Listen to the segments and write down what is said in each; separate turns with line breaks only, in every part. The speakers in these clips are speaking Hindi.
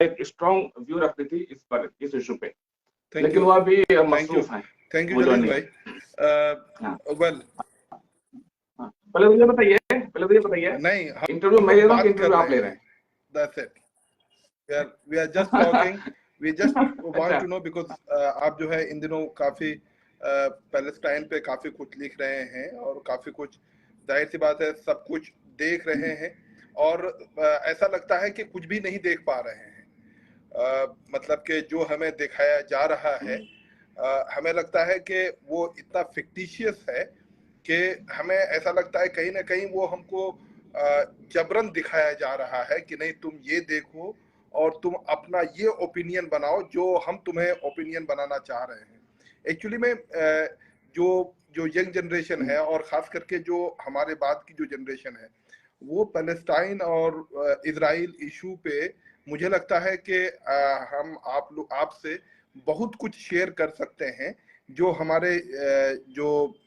एक स्ट्रॉन्ग व्यू रखती थी इस पर, इस इशू पे,
Thank
लेकिन
you.
वो अभी
Thank you.
मसरूफ है।
Thank you,
वो
जलील
join
भाई. Well,
पहले तो ये बताइए
नहीं, हम
इंटरव्यू मैं ले रहा हूँ कि
बात कर
इंटरव्यू आप
रहे
ले रहे
हैं.
हैं?
That's it. We are just talking. We just want to know because आप जो है इन दिनों काफी पैलेस्टाइन पे काफी कुछ लिख रहे हैं और काफी कुछ, जाहिर सी बात है, सब कुछ देख रहे हैं और ऐसा लगता है कि कुछ भी नहीं देख पा रहे हैं. मतलब कि जो हमें दिखाया जा रहा है, हमें लगता है कि वो इतना फिक्टिशियस है कि हमें ऐसा लगता है कहीं ना कहीं वो हमको जबरन दिखाया जा रहा है कि नहीं तुम ये देखो और तुम अपना ये ओपिनियन बनाओ जो हम तुम्हें ओपिनियन बनाना चाह रहे हैं. एक्चुअली में जो यंग जनरेशन है और खास करके जो हमारे बाद की जो जनरेशन है, वो पैलेस्टाइन और इजराइल इशू पे मुझे लगता है कि हम आपसे बहुत कुछ शेयर कर सकते हैं, जो हमारे जो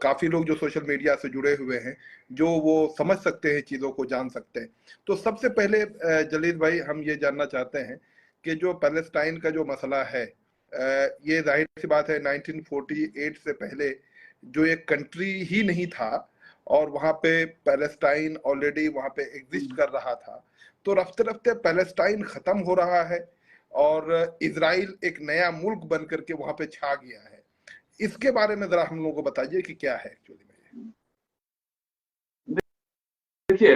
काफी लोग जो सोशल मीडिया से जुड़े हुए हैं, जो वो समझ सकते हैं, चीजों को जान सकते हैं. तो सबसे पहले जलील भाई, हम ये जानना चाहते हैं कि जो पैलेस्टाइन का जो मसला है, ये जाहिर सी बात है 1948 से पहले जो एक कंट्री ही नहीं था और वहां पे पैलेस्टाइन ऑलरेडी वहां पे एग्जिस्ट कर रहा था, तो रफ्ते रफ्ते पैलेस्टाइन खत्म हो रहा है और इजराइल एक नया मुल्क बन करके वहां पे छा गया है. इसके बारे में जरा हम लोगों को बताइए कि क्या है एक्चुअली में.
देखिए,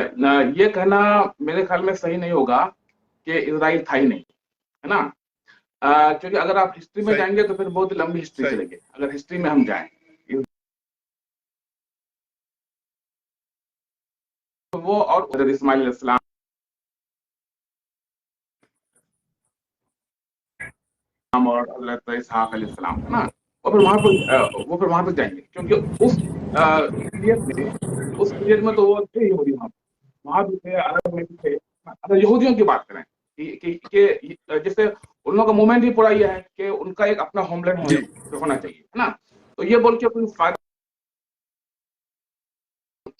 ये कहना मेरे ख्याल में सही नहीं होगा कि इजराइल था ही नहीं, है ना? क्योंकि अगर आप हिस्ट्री में जाएंगे तो फिर बहुत लंबी हिस्ट्री चलेगी. अगर हिस्ट्री में हम जाएं तो वो और इस्माइल इस्लाम और हज़रत इसहाक अलैहिस्सलाम, है ना? और फिर वहां पर जाएंगे, क्योंकि उस पीरियड में तो वो थे यहूदी, वहां भी थे, अरब में भी थे. अगर यहूदियों की बात करें कि जैसे उन लोगों का मूवमेंट ही पूरा ये है कि उनका एक अपना होमलैंड होना चाहिए, है ना? तो ये बोल के कोई फायदा,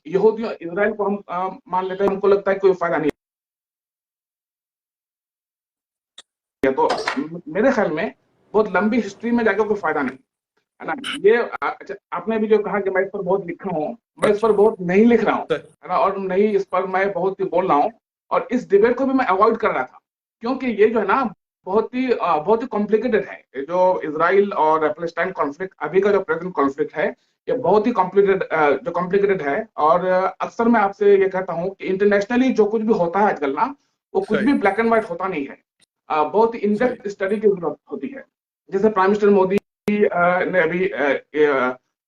यहूदियों इजराइल को हम मान लेते हैं, हमको लगता है कोई फायदा नहीं है. तो मेरे ख्याल में बहुत लंबी हिस्ट्री में जाकर कोई फायदा नहीं, है ना? ये आपने भी जो कहा कि मैं इस पर बहुत लिखा हूँ, मैं इस पर बहुत नहीं लिख रहा हूँ, है ना? और नहीं, इस पर मैं बहुत ही बोल रहा हूँ और इस डिबेट को भी मैं अवॉइड कर रहा था, क्योंकि ये जो है ना बहुत ही कॉम्प्लिकेटेड है. जो इजराइल और पैलेस्टाइन कॉन्फ्लिक्ट, अभी का जो प्रेजेंट कॉन्फ्लिक्ट है, ये बहुत ही कॉम्प्लिकेटेड है. और अक्सर मैं आपसे ये कहता हूँ कि इंटरनेशनली जो कुछ भी होता है आजकल ना, वो कुछ भी ब्लैक एंड व्हाइट होता नहीं है. बहुत ही इन डेप्थ स्टडी की जरूरत होती है. जैसे प्राइम मिनिस्टर मोदी ने अभी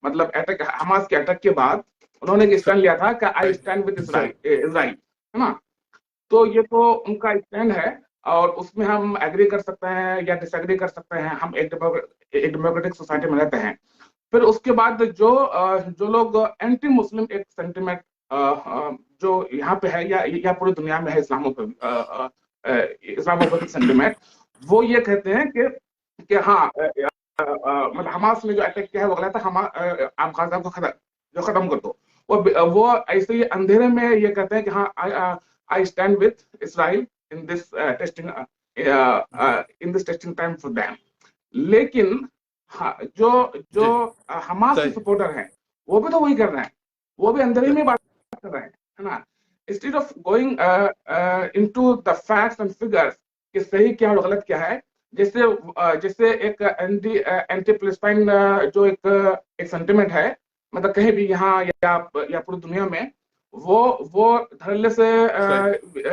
मतलब अटैक, हमास के अटैक के बाद उन्होंने एक स्टैंड लिया था कि आई स्टैंड विद इजराइल, है ना? तो ये तो उनका स्टैंड है और उसमें हम एग्री कर सकते हैं या डिसएग्री कर सकते हैं. हम एक डेमोक्रेटिक सोसाइटी में रहते हैं. फिर उसके बाद जो लोग एंटी मुस्लिम एक सेंटिमेंट जो यहाँ पे है या पूरी दुनिया में है, इस्लामोफोबिक सेंटिमेंट, वो ये कहते हैं कि हाँ, मतलब हमास ने जो अटैक किया है वो गलत है, आप गाजा को खत्म कर दो. वो ऐसे ही अंधेरे में ये कहते हैं कि हाँ, I stand with Israel in this testing time for them. लेकिन हाँ, जो हमास के सपोर्टर हैं वो भी तो वही कर रहे हैं, वो भी अंधेरे में बात कर रहे हैं, है ना? Instead of going into the facts and figures कि सही क्या और गलत क्या है, जैसे एक एंटी पैलेस्टाइन जो एक सेंटिमेंट है, मतलब कहीं भी यहाँ या पूरी दुनिया में, वो धड़ल्ले से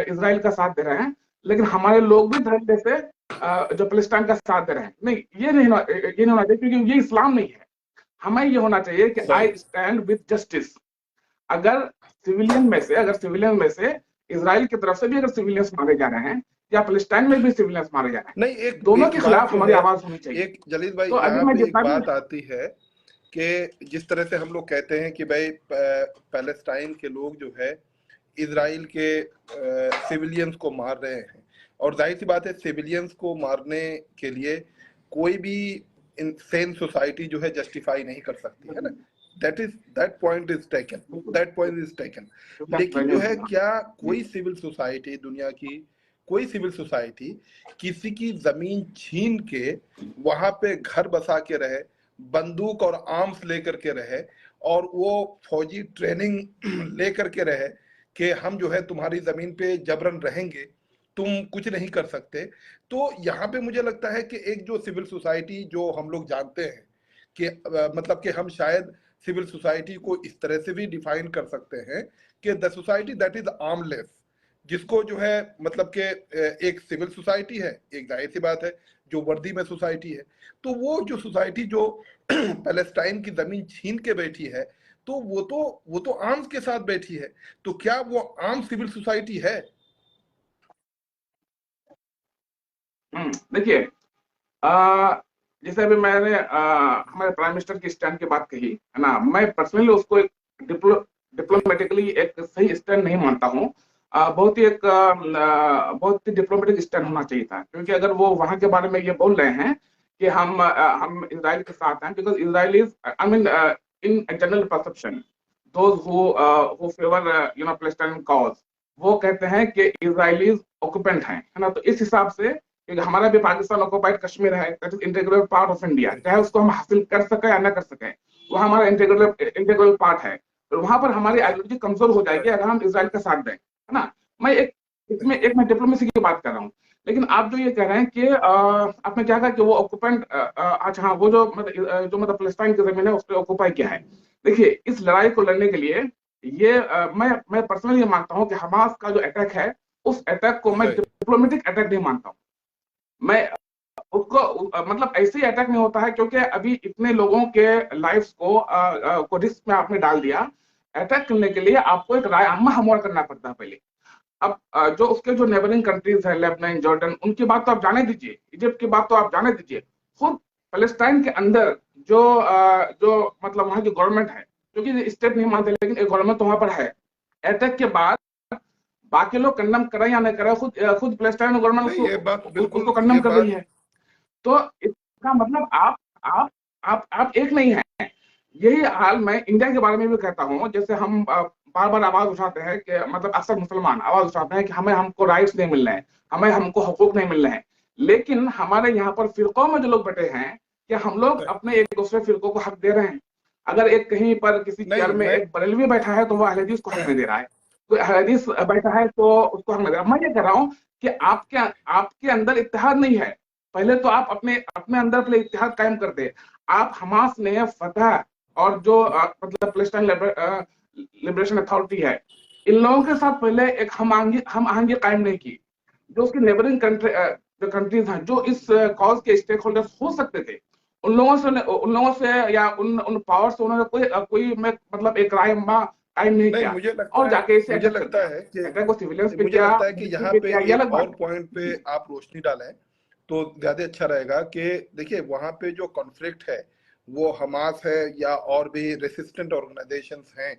इजराइल का साथ दे रहे हैं, लेकिन हमारे लोग भी धड़ल्ले से जो पैलेस्टाइन का साथ दे रहे हैं. नहीं, ये नहीं होना चाहिए, क्योंकि ये इस्लाम नहीं है. हमें ये होना चाहिए कि आई स्टैंड विद जस्टिस. अगर सिविलियन में से इजराइल की तरफ से भी अगर सिविलियंस मारे जा रहे हैं या पैलेस्टाइन में भी सिविलियंस मारे जा रहे हैं,
नहीं, एक
दोनों के खिलाफ हमारी आवाज होनी चाहिए.
एक जलील भाई,
तो
यहाँ पे एक बात आती है कि जिस तरह से हम लोग कहते हैं कि भाई पैलेस्टाइन के लोग जो है इजराइल के सिविलियंस को मार रहे हैं, और जाहिर सी बात है सिविलियंस को मारने के लिए कोई भी इंसेन सोसाइटी जो है जस्टिफाई नहीं कर सकती है ना. that point is taken. लेकिन जो है, क्या कोई सिविल सोसाइटी, दुनिया की कोई सिविल सोसाइटी किसी की जमीन छीन के वहां पे घर बसा के रहे, बंदूक और आर्म्स लेकर के रहे, और वो फौजी ट्रेनिंग लेकर के रहे कि हम जो है तुम्हारी जमीन पे जबरन रहेंगे, तुम कुछ नहीं कर सकते। तो यहाँ पे मुझे लगता है कि एक जो सिविल सोसाइटी जो हम लोग जानते हैं कि मतलब कि हम शायद सिविल सोसाइटी को इस तरह से भी डिफाइन कर सकते हैं कि the society that is armless, जिसको जो है मतलब कि एक सिविल सोसाइटी है, एक जाहिर सी बात है जो वर्दी में सोसाइटी है, तो वो जो सोसाइटी जो पैलेस्टाइन की जमीन छीन के बैठी है, तो वो तो आर्म्स के साथ बैठी है, तो क्या वो आर्म सिविल सोसाइटी है?
देखिए, जैसे अभी मैंने हमारे प्राइम मिनिस्टर की स्टैंड की बात कही है ना, मैं पर्सनली उसको एक डिप्लोमेटिकली एक सही स्टैंड नहीं मानता हूँ। बहुत ही डिप्लोमेटिक स्टैंड होना चाहिए था, क्योंकि अगर वो वहां के बारे में ये बोल रहे हैं कि हम इसराइल के साथ हैं, because Israel is, I mean, in general perception, those who favour Palestine cause, वो कहते हैं कि इसराइलीज ऑक्यूपेंट हैं, है ना। तो इस हिसाब से, क्योंकि हमारा भी पाकिस्तान ऑक्युपाइड कश्मीर है, that is integral part of India, चाहे उसको हम हासिल कर सके या ना कर सके, वो हमारा इंटीग्रल पार्ट है। तो वहां पर हमारी आइडियोलॉजी कमजोर हो जाएगी अगर हम इसराइल का साथ दें, है ना। मैं एक इसमें एक मैं डिप्लोमेसी की बात कर रहा हूँ। लेकिन आप जो ये कह रहे हैं कि आपने क्या कहा कि वो ऑक्युपेंट, अच्छा हाँ, वो जो मतलब पैलेस्टाइन की जमीन है उस पर ऑक्युपाई किया है। देखिए, इस लड़ाई को लड़ने के लिए ये मैं पर्सनली ये मानता हूँ कि हमास का जो अटैक है, उस अटैक को मैं डिप्लोमेटिक अटैक नहीं मानता हूँ। मैं उसको मतलब ऐसे ही अटैक नहीं होता है, क्योंकि अभी इतने लोगों के लाइफ्स को रिस्क में आपने डाल दिया। अटैक करने के लिए आपको एक राय अम्मा हमवार करना पड़ता है पहले। अब जो उसके जो नेबरिंग कंट्रीज है, लेबनान, जॉर्डन, उनकी बात तो आप जाने दीजिए, इजिप्ट की बात तो आप जाने दीजिए। खुद पैलेस्टाइन के अंदर जो मतलब वहां की गवर्नमेंट है, क्योंकि स्टेट नहीं मानते लेकिन एक गवर्नमेंट तो वहां पर है, अटैक के बाद बाकी लोग कंडम करें या नहीं करें, खुद पैलेस्टाइन गवर्नमेंट
नहीं, ये बात बिल्कुल,
उसको कंडम
ये
कर रही
बात
है। तो इसका मतलब आप एक नहीं है। यही हाल मैं इंडिया के बारे में भी कहता हूँ। जैसे हम बार बार आवाज उठाते हैं कि मतलब अक्सर मुसलमान आवाज उठाते हैं कि हमें हमको राइट्स नहीं मिल रहे हैं, हमको हकूक नहीं मिल रहे हैं। लेकिन हमारे यहाँ पर फिरकों में जो लोग बैठे हैं, कि हम लोग अपने एक दूसरे फिरकों को हक दे रहे हैं। अगर एक कहीं पर किसी चेयर
नहीं
में
मैं
एक बरेलवी बैठा है तो वो अहले हदीस को हक नहीं दे रहा है, कोई अहले हदीस बैठा है तो उसको हक नहीं दे रहा। मैं ये कह रहा हूँ कि आपके अंदर इत्तेहाद नहीं है। पहले तो आप अपने अपने अंदर पहले इत्तेहाद कायम कर दे। आप हमास ने फतह और जो मतलब पैलेस्टाइन लिबरेशन अथॉरिटी है, इन लोगों के साथ पहले एक हम आहंगी कायम नहीं की। जो उसकी नेबरिंग जो कंट्रीज हैं, जो इस कॉज के स्टेक होल्डर्स हो सकते थे, उन लोगों से या उन पावर से उन्होंने कोई मतलब एक राय कायम नहीं
नहीं
किया,
मुझे
और
लगता है
जाके इसे
मुझे
अटैक कर
लगता
दिया।
है कि
अटैक को सिविलियंस पे
मुझे
किया,
लगता है कि
मिलिट्री
यहाँ
पे
पे
किया, ये
एक
अलग बात
और
है।
पॉइंट पे आप रोशनी डालें तो ज्यादा अच्छा रहेगा कि देखिए वहां पे जो कॉन्फ्लिक्ट है वो हमास है या और भी रेसिस्टेंट ऑर्गेनाइजेशंस हैं,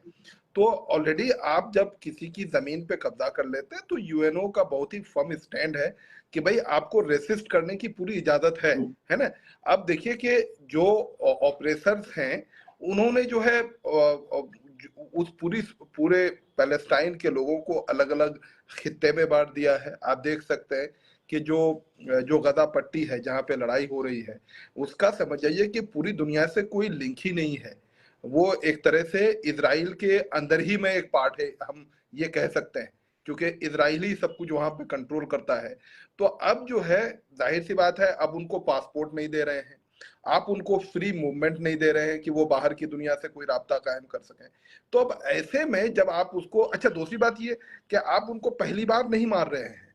तो ऑलरेडी आप जब किसी की जमीन पे कब्जा कर लेते हैं तो यूएनओ का बहुत ही फर्म स्टैंड है कि भाई आपको रेसिस्ट करने की पूरी इजाजत है ना। अब देखिए कि जो ऑपरेसर्स हैं उन्होंने जो है उस पूरे पैलेस्टाइन के लोगों को अलग अलग खित्ते में बांट दिया है। आप देख सकते हैं कि जो जो गजा पट्टी है जहाँ पे लड़ाई हो रही है, उसका समझ जाइए कि पूरी दुनिया से कोई लिंक ही नहीं है। वो एक तरह से इजराइल के अंदर ही में एक पार्ट है, हम ये कह सकते हैं, क्योंकि इजराइली सब कुछ वहां पे कंट्रोल करता है। तो अब जो है जाहिर सी बात है, अब उनको पासपोर्ट नहीं दे रहे हैं, आप उनको फ्री मूवमेंट नहीं दे रहे हैं कि वो बाहर की दुनिया से कोई राब्ता कायम कर सकें। तो अब ऐसे में जब आप उसको, अच्छा दूसरी बात ये कि आप उनको पहली बार नहीं मार रहे हैं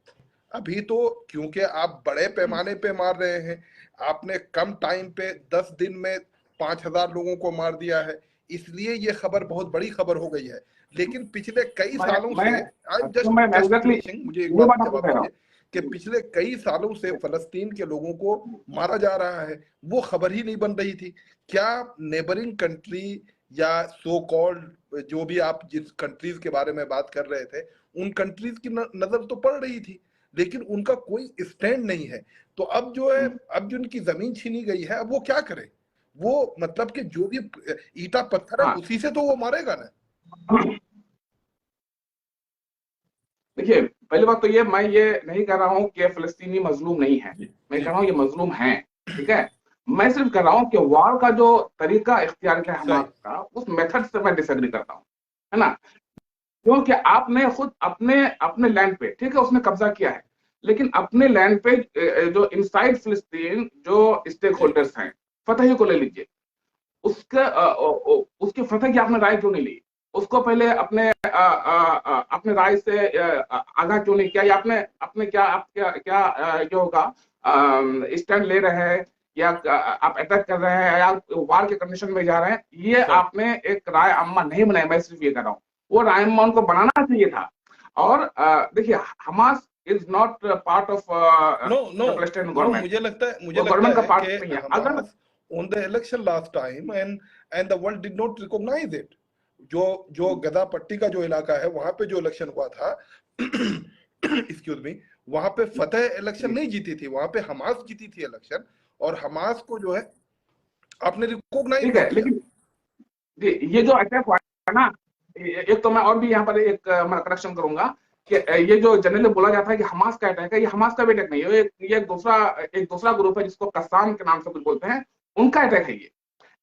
अभी, तो क्योंकि आप बड़े पैमाने पे मार रहे हैं, आपने कम टाइम पे 10 दिन में 5,000 लोगों को मार दिया है, इसलिए ये खबर बहुत बड़ी खबर हो गई है। लेकिन पिछले कई
मैं
सालों
मैं
से, आई एम
तो मैं
जस्ट
एग्जैक्टली
फिनिशिंग, मुझे एक
ये
बात
बात आपको
जवाब
कह रहा
दीजिए कि पिछले कई सालों से फलस्तीन के लोगों को मारा जा रहा है, वो खबर ही नहीं बन रही थी। क्या नेबरिंग कंट्री या सो कॉल्ड जो भी आप जिस कंट्रीज के बारे में बात कर रहे थे, उन कंट्रीज की नजर तो पड़ रही थी, लेकिन उनका कोई स्टैंड नहीं है। तो अब जो है, अब जो उनकी जमीन छीनी गई है, अब वो क्या करे? वो मतलब कि जो भी ईटा पत्थर है
हाँ,
उसी से तो वो मारेगा ना।
देखिए, पहली बात तो ये, मैं ये नहीं कह रहा हूँ कि फिलिस्तीनी मजलूम नहीं है, मैं कह रहा हूँ ये मजलूम हैं, ठीक है। मैं सिर्फ कह रहा हूँ कि वार का जो तरीका इख्तियार किया हमास का, उस मेथड से मैं डिसएग्री करता हूँ, है ना। क्योंकि आपने खुद अपने अपने लैंड पे, ठीक है, उसने कब्जा किया है, लेकिन अपने लैंड पे जो इनसाइड फिलिस्तीन जो स्टेक होल्डर्स हैं, फतह को ले लीजिए, उसके उसकी फतह की आपने राय क्यों नहीं ली? उसको पहले अपने राय से आगाह क्यों नहीं किया? या आपने अपने क्या आप क्या क्या ये होगा स्टैंड ले रहे हैं, या आप अटैक कर रहे हैं, या वार के कंडीशन में जा रहे हैं, ये आपने एक राय अम्मा नहीं बनाई। मैं सिर्फ ये कर रहा हूँ, वो राय अम्मा उनको बनाना चाहिए था। और देखिए, Hamas is not part of Palestine government,
मुझे लगता
गवर्नमेंट का
है
पार्ट
कि
नहीं है। अगर
Hamas on the election last time and the world did not recognize it. जो गदा पट्टी का जो इलाका है वहां पे जो इलेक्शन हुआ था एक्सक्यूज मी, वहां पे फतेह इलेक्शन नहीं जीती थी, वहां पे हमास जीती थी इलेक्शन, और हमास को जो है आपने रिकॉग्नाइज
ठीक है, लेकिन ये जो अटैक हुआ है ना, एक तो मैं और भी यहाँ पर एक मैं करेक्शन करूंगा कि ये जो जनरली बोला जाता है कि हमास का अटैक है, ये हमास का भी अटैक नहीं है, ये एक दूसरा ग्रुप है जिसको कस्साम के नाम से कुछ बोलते हैं, उनका अटैक है ये।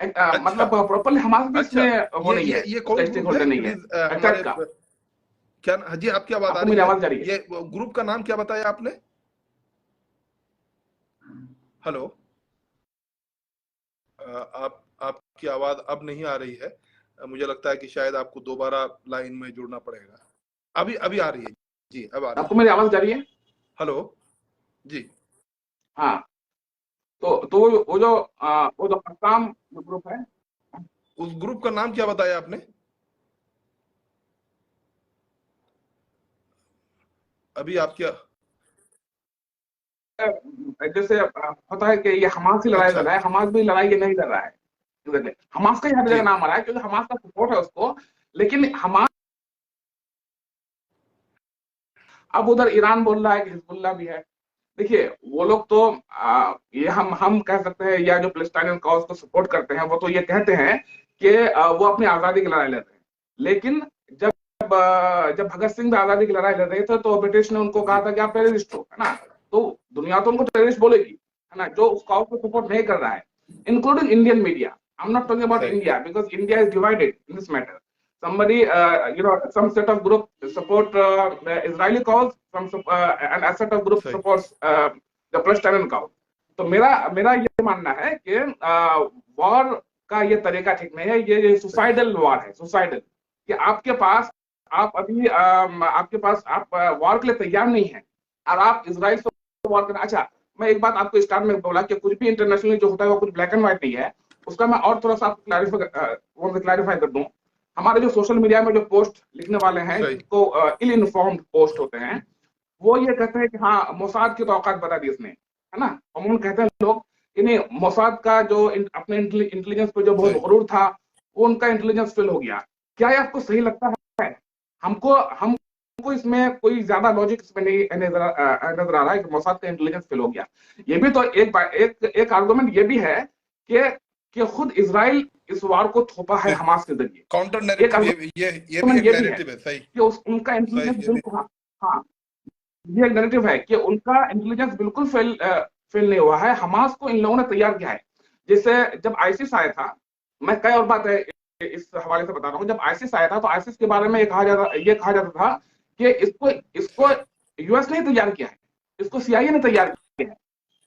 मतलब प्रॉपरली हमास भी इसमें वो नहीं है,
ये कौन
स्टेक होल्डर नहीं है अटैक का।
क्या जी आपकी आवाज आ
मेरी आवाज जा
रही
रही
है? ये ग्रुप का नाम क्या बताया आपने? हेलो, आपकी आवाज अब नहीं आ रही है, मुझे लगता है कि शायद आपको दोबारा लाइन में जुड़ना पड़ेगा। अभी आ रही है जी, अब आ रही है।
आपको मेरी आवाज जा रही है?
हेलो जी।
हाँ, तो वो जो कस्साम ग्रुप है,
उस ग्रुप का नाम क्या बताया आपने? अभी आप क्या
जैसे होता है कि ये हमास की लड़ाई कर रहा है, हमास भी लड़ाई ये नहीं कर रहा है, हमास का ही हर जगह नाम आ रहा है क्योंकि हमास का सपोर्ट है उसको। लेकिन हमास अब उधर ईरान बोल रहा है कि हिजबुल्लाह भी है। देखिए, वो लोग तो ये हम कह सकते हैं, या जो पैलेस्टाइनियन कॉज को सपोर्ट करते हैं वो तो ये कहते हैं कि वो अपनी आजादी की लड़ाई लड़ रहे हैं। लेकिन जब भगत सिंह भी आजादी की लड़ाई लड़ रहे थे तो ब्रिटिश ने उनको कहा था कि आप टेररिस्ट हो, है ना। तो दुनिया तो उनको टेररिस्ट बोलेगी, है ना, जो उस कॉज को सपोर्ट नहीं कर रहा है, including Indian media. I am not talking about India because India is divided in this matter. Somebody, some set of group support the Israeli cause, and a set of group supports the Palestinian cause. तो मेरा ये मानना है कि वॉर का ये तरीका ठीक नहीं है, ये सुसाइडल वॉर है, सुसाइडल, कि आपके पास आप अभी आपके पास आप वॉर के लिए तैयार नहीं है और आप इजराइल से वॉर करना। अच्छा, मैं एक बात आपको स्टार्ट में बोला कि कुछ भी इंटरनेशनली जो होता है वो कुछ ब्लैक एंड व्हाइट नहीं है, उसका मैं और थोड़ा सा आपको क्लैरिफाई कर दूं। हमारे जो सोशल मीडिया में जो पोस्ट लिखने वाले हैं, जिनको इल इन्फॉर्म्ड पोस्ट होते हैं, वो ये कहते हैं कि हाँ, मोसाद की तो औकात बता दी इसने, है ना। अमूमन कहते हैं लोग कि नहीं, मोसाद का जो अपने इंटेलिजेंस पे जो बहुत गुरूर था, वो उनका इंटेलिजेंस फेल हो गया। क्या ये आपको सही लगता है? हमको इसमें कोई ज्यादा लॉजिक इसमें नहीं नजर आ रहा है कि मोसाद का इंटेलिजेंस फेल हो गया। ये भी तो एक आर्गुमेंट ये भी है कि खुद इजराइल इस वार को थोपा है हमास के जरिए।
काउंटर नैरेटिव, ये भी एक नैरेटिव है, सही,
कि उनका इंटेलिजेंस बिल्कुल, हाँ, ये नैरेटिव है कि उनका इंटेलिजेंस बिल्कुल फेल नहीं हुआ है, हमास को इन लोगों ने तैयार किया है। जैसे जब आईसिस आया था, मैं कई और बात है इस हवाले से बता रहा हूँ, जब आईसिस आया था तो आईसिस के बारे में ये कहा जाता था कि इसको यूएस ने तैयार किया है, इसको सीआईए ने तैयार किया है,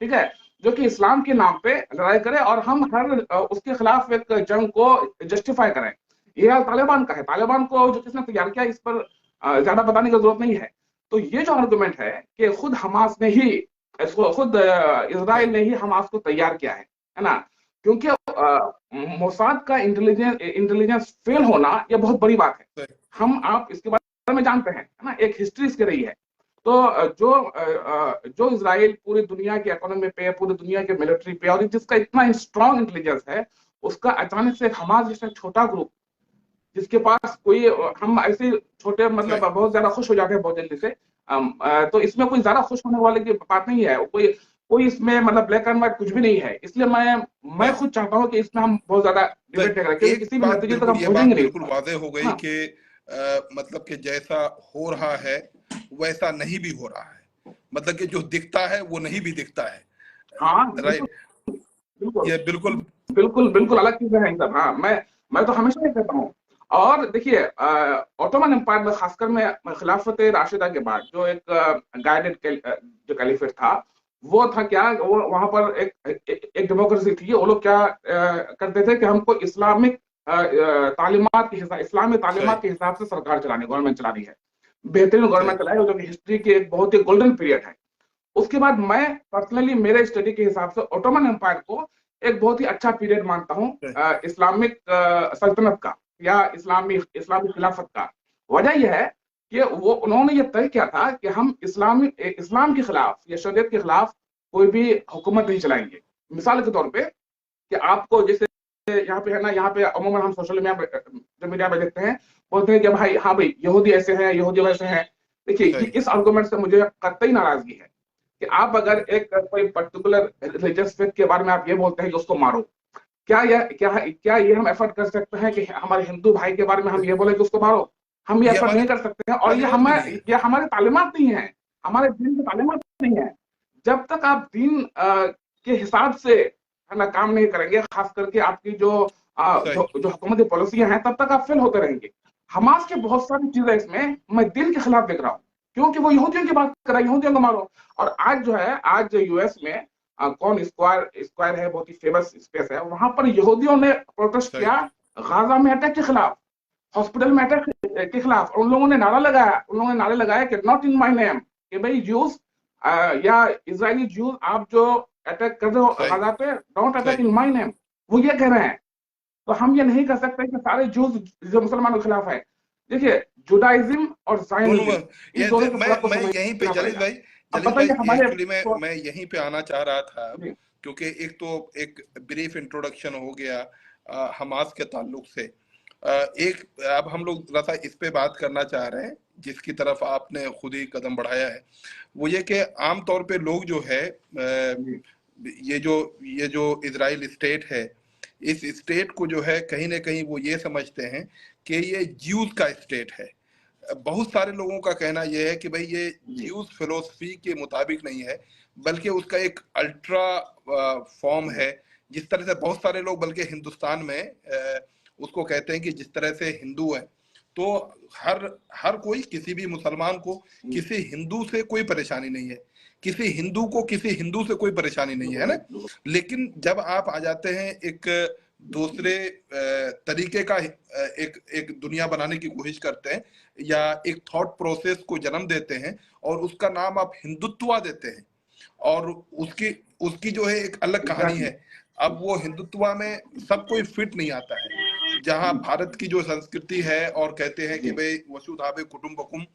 ठीक है, जो कि इस्लाम के नाम पे लड़ाई करे और हम हर उसके खिलाफ एक जंग को जस्टिफाई करें। ये हाल तालिबान का है, तालिबान को जो किसने तैयार किया इस पर ज्यादा बताने की जरूरत नहीं है। तो ये जो आर्गुमेंट है कि खुद हमास ने ही इसको, खुद इजराइल ने ही हमास को तैयार किया है ना, क्योंकि मोसाद का इंटेलिजेंस फेल होना ये बहुत बड़ी बात है। हम आप इसके बारे में जानते हैं, है ना, एक हिस्ट्री इसकी रही है। तो जो इजराइल पूरी दुनिया की इकोनॉमी पे, पूरी दुनिया के मिलिट्री पे, और जिसका इतना स्ट्रॉन्ग इंटेलिजेंस है, उसका अचानक से हमास जैसा छोटा ग्रुप, जिसके पास कोई, हम ऐसे छोटे मतलब बहुत ज्यादा खुश हो जाते हैं बहुत जल्दी से, तो इसमें कोई ज्यादा खुश होने वाले की बात नहीं है, कोई इसमें मतलब ब्लैक एंड व्हाइट कुछ भी नहीं है। इसलिए मैं खुद चाहता हूँ कि इसमें हम बहुत ज्यादा डिबेट करें, क्योंकि किसी भी नतीजे तक हम पहुंचेंगे नहीं।
बिल्कुल वादे हो गई कि मतलब कि जैसा हो रहा है वैसा नहीं भी हो रहा है, मतलब कि जो दिखता है वो नहीं भी दिखता है।
हाँ
राइट,
बिल्कुल
ये बिल्कुल
बिल्कुल बिल्कुल अलग चीजें हैं सब। हाँ मैं तो हमेशा ये कहता हूँ। और देखिए ऑटोमन एम्पायर में खासकर में खिलाफत राशिदा के बाद जो एक गाइडेड जो कैलिफेट था, वो था क्या, वो वहां पर एक डेमोक्रेसी थी। वो लोग क्या करते थे कि हमको इस्लामिक तालीमात के हिसाब, इस्लामी
सही,
तालीमात के हिसाब से सरकार चलानी, गवर्नमेंट चलानी है। बेहतरीन
सही,
गवर्नमेंट चलाई, जो कि हिस्ट्री के एक बहुत ही गोल्डन पीरियड है। उसके बाद मैं पर्सनली मेरे स्टडी के हिसाब से ऑटोमन एम्पायर को एक बहुत ही अच्छा पीरियड मानता हूँ
सही,
इस्लामिक सल्तनत का, या इस्लामी खिलाफत का। वजह यह है कि वो उन्होंने ये तय किया था कि हम इस्लाम के खिलाफ या शरीयत के खिलाफ कोई भी हुकूमत नहीं चलाएंगे। मिसाल के तौर पे कि आपको जैसे यहाँ पे है ना, यहाँ पे अमूमन हम सोशल मीडिया पे देखते हैं, बोलते हैं कि भाई हाँ भाई यहूदी ऐसे हैं, यहूदी वैसे हैं। देखिए
सही,
इस आर्गुमेंट से मुझे कतई नाराजगी है कि आप अगर एक कोई पर्टिकुलर रिलीजियस फेथ के बारे में आप ये बोलते हैं कि उसको मारो, क्या ये हम एफर्ट कर सकते हैं कि हमारे हिंदू भाई के बारे में हम ये बोले कि उसको मारो? हम ये
ये
एफर्ट
हमारी
नहीं कर सकते हैं, और
तालीमात भी नहीं है।
ये हमारे तालीमात नहीं है, हमारे दीन की तालीमात नहीं है। जब तक आप दीन के हिसाब से है ना काम नहीं करेंगे, खास करके आपकी
सही,
जो हुकूमती पॉलिसियां हैं, तब तक आप फेल होते रहेंगे। हमास के बहुत सारी चीजें इसमें मैं दिन के खिलाफ देख रहा हूँ, क्योंकि वो यहूदियों की बात कर रहा है, यहूदियों को मारो। और आज जो है, आज यूएस में कौन स्क्वायर स्क्वायर है, बहुत ही फेमस स्पेस है, वहां पर यहूदियों ने प्रोटेस्ट
सही,
किया गाजा में अटैक के खिलाफ, हॉस्पिटल में अटैक के खिलाफ। उन लोगों ने नारा लगाया, कि नॉट इन माय नेम, कि भाई ज्यूज या इजरायली ज्यूज आप जो अटैक कर रहे हो
सही,
गाजा पे, डोंट अटैक
सही।
In my name. वो ये कह रहे हैं। तो हम ये नहीं कर सकते कि सारे ज्यूज जो मुसलमानों के खिलाफ है। देखिए जुडाइज्म और
दोनों
जायनिज्म,
में
इन
ये
दोनों के फर्क को
मैं यहीं पे
समझना पड़ेगा। अब
जलील भाई
बताइए हमारे
एक्चुअली मैं यहीं पे आना चाह रहा था,
जी
क्योंकि एक तो एक ब्रीफ इंट्रोडक्शन हो गया हमास के ताल्लुक से। एक अब हम लोग थोड़ा सा इस पे बात करना चाह रहे हैं, जिसकी तरफ आपने खुद ही कदम बढ़ाया है। वो ये कि आम तौर पे लोग जो है
जी
ये जो इजराइल स्टेट है, इस स्टेट को जो है कहीं ना कहीं वो ये समझते हैं कि ये ज्यूज का स्टेट है। बहुत सारे लोगों का कहना यह है कि भाई ये
जी
ज्यूज फिलोसफी के मुताबिक नहीं है, बल्कि उसका एक अल्ट्रा फॉर्म
जी
है। जिस तरह से बहुत सारे लोग बल्कि हिंदुस्तान में उसको कहते हैं कि जिस तरह से हिंदू है, तो हर हर कोई, किसी भी मुसलमान को
जी,
किसी हिंदू से कोई परेशानी नहीं है, किसी हिंदू को किसी हिंदू से कोई परेशानी नहीं है ना।
बिल्कुल
लेकिन जब आप आ जाते हैं एक दूसरे तरीके का एक एक दुनिया बनाने की कोशिश करते हैं, या एक थॉट प्रोसेस को जन्म देते हैं, और उसका नाम आप हिंदुत्व देते हैं, और उसकी उसकी जो है एक अलग कहानी
एग्जैक्टली।
है। अब वो हिंदुत्व में सब कोई फिट नहीं आता है। जहां भारत की जो संस्कृति है, और कहते हैं कि
जी
भाई वसुधावे कुटुंबकम,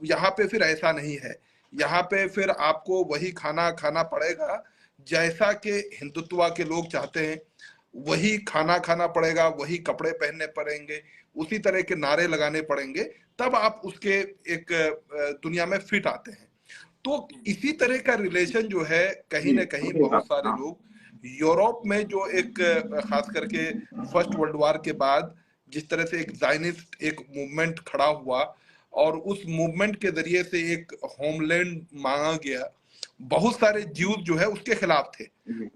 यहाँ पे फिर ऐसा नहीं है। यहाँ पे फिर आपको वही खाना खाना पड़ेगा जैसा कि हिंदुत्व के लोग चाहते हैं, वही खाना खाना पड़ेगा, वही कपड़े पहनने पड़ेंगे, उसी तरह के नारे लगाने पड़ेंगे, तब आप उसके एक दुनिया में फिट आते हैं। तो इसी तरह का रिलेशन जो है कहीं
जी
ना कहीं
उनके हिसाब
बहुत
से
सारे
हाँ।
लोग यूरोप में जो एक खास करके फर्स्ट वर्ल्ड वॉर के बाद जिस तरह से एक जायनिस्ट एक मूवमेंट खड़ा हुआ, और उस मूवमेंट के जरिए से एक होमलैंड मांगा गया, बहुत सारे ज्यूज जो है उसके खिलाफ थे।
जी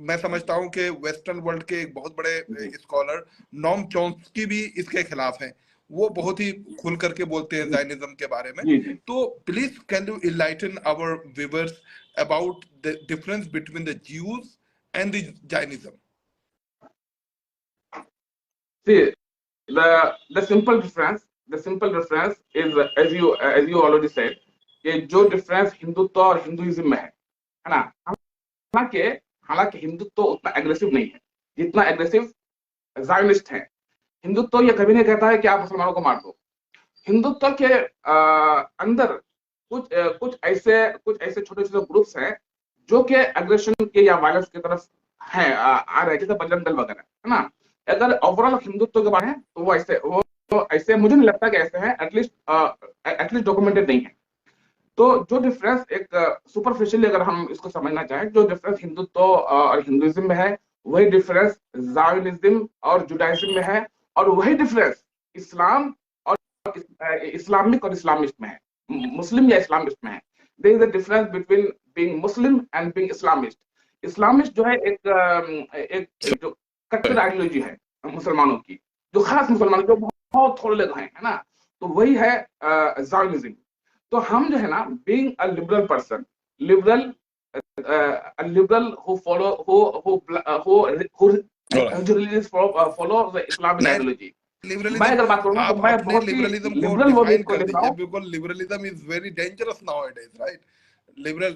मैं समझता हूं कि वेस्टर्न वर्ल्ड के एक बहुत बड़े
जी
स्कॉलर नॉम चॉम्स्की भी इसके खिलाफ हैं। वो बहुत ही खुल करके बोलते हैं
जी
जायनिज्म के बारे में।
जी
तो please can you enlighten our viewers about the difference between the Jews and the Zionism.
See, the simple difference is as you already said, कि जो डिफरेंस हिंदुत्व और हिंदुइज्म में है ना। हालांकि हालांकि हिंदुत्व उतना एग्रेसिव नहीं है जितना एग्रेसिव जायनिस्ट है। हिंदुत्व ये कभी नहीं कहता है कि आप मुसलमानों को मार दो। हिंदुत्व के अंदर कुछ ऐसे छोटे छोटे ग्रुप्स हैं जो कि एग्रेशन के या वायलेंस की तरफ है आ रहे हैं, जैसे बजरंग दल वगैरह है ना। अगर ओवरऑल हिंदुत्व के बारे में तो वो ऐसे मुझे नहीं लगता कि ऐसे हैं, एटलीस्ट डॉक्यूमेंटेड नहीं है। तो जो डिफरेंस एक सुपरफिशियली अगर हम इसको समझना चाहें, जो डिफरेंस हिंदुत्व और हिंदुइज्म में है, वही डिफरेंस जायनिज्म और जुडाइज्म में है, और वही डिफरेंस इस्लाम और इस्लामिक और इस्लामिस्ट में है। मुस्लिम या इस्लामिस्ट में है। There is a difference between being Muslim and being Islamist. Islamist जो है एक जो कट्टर आइडियोलॉजी है मुसलमानों की, जो खास मुसलमान जो बहुत थोड़े लोग हैं, है ना, तो वही है ज़ायोनिज्म। तो हम जो है ना, being a liberal person, liberal liberal who follow who religious follow the Islamic ideology। मैं
लिबरलिज्म,
अगर बात करूँ ना तो
आप
मैं
अपने
बहुत ही
लिबरलिज्म को
लिबरल वो
डिफाइन
को
कर
लिख रहा
दीजिए,
हूँ।
Because liberalism is very dangerous nowadays, right? Liberal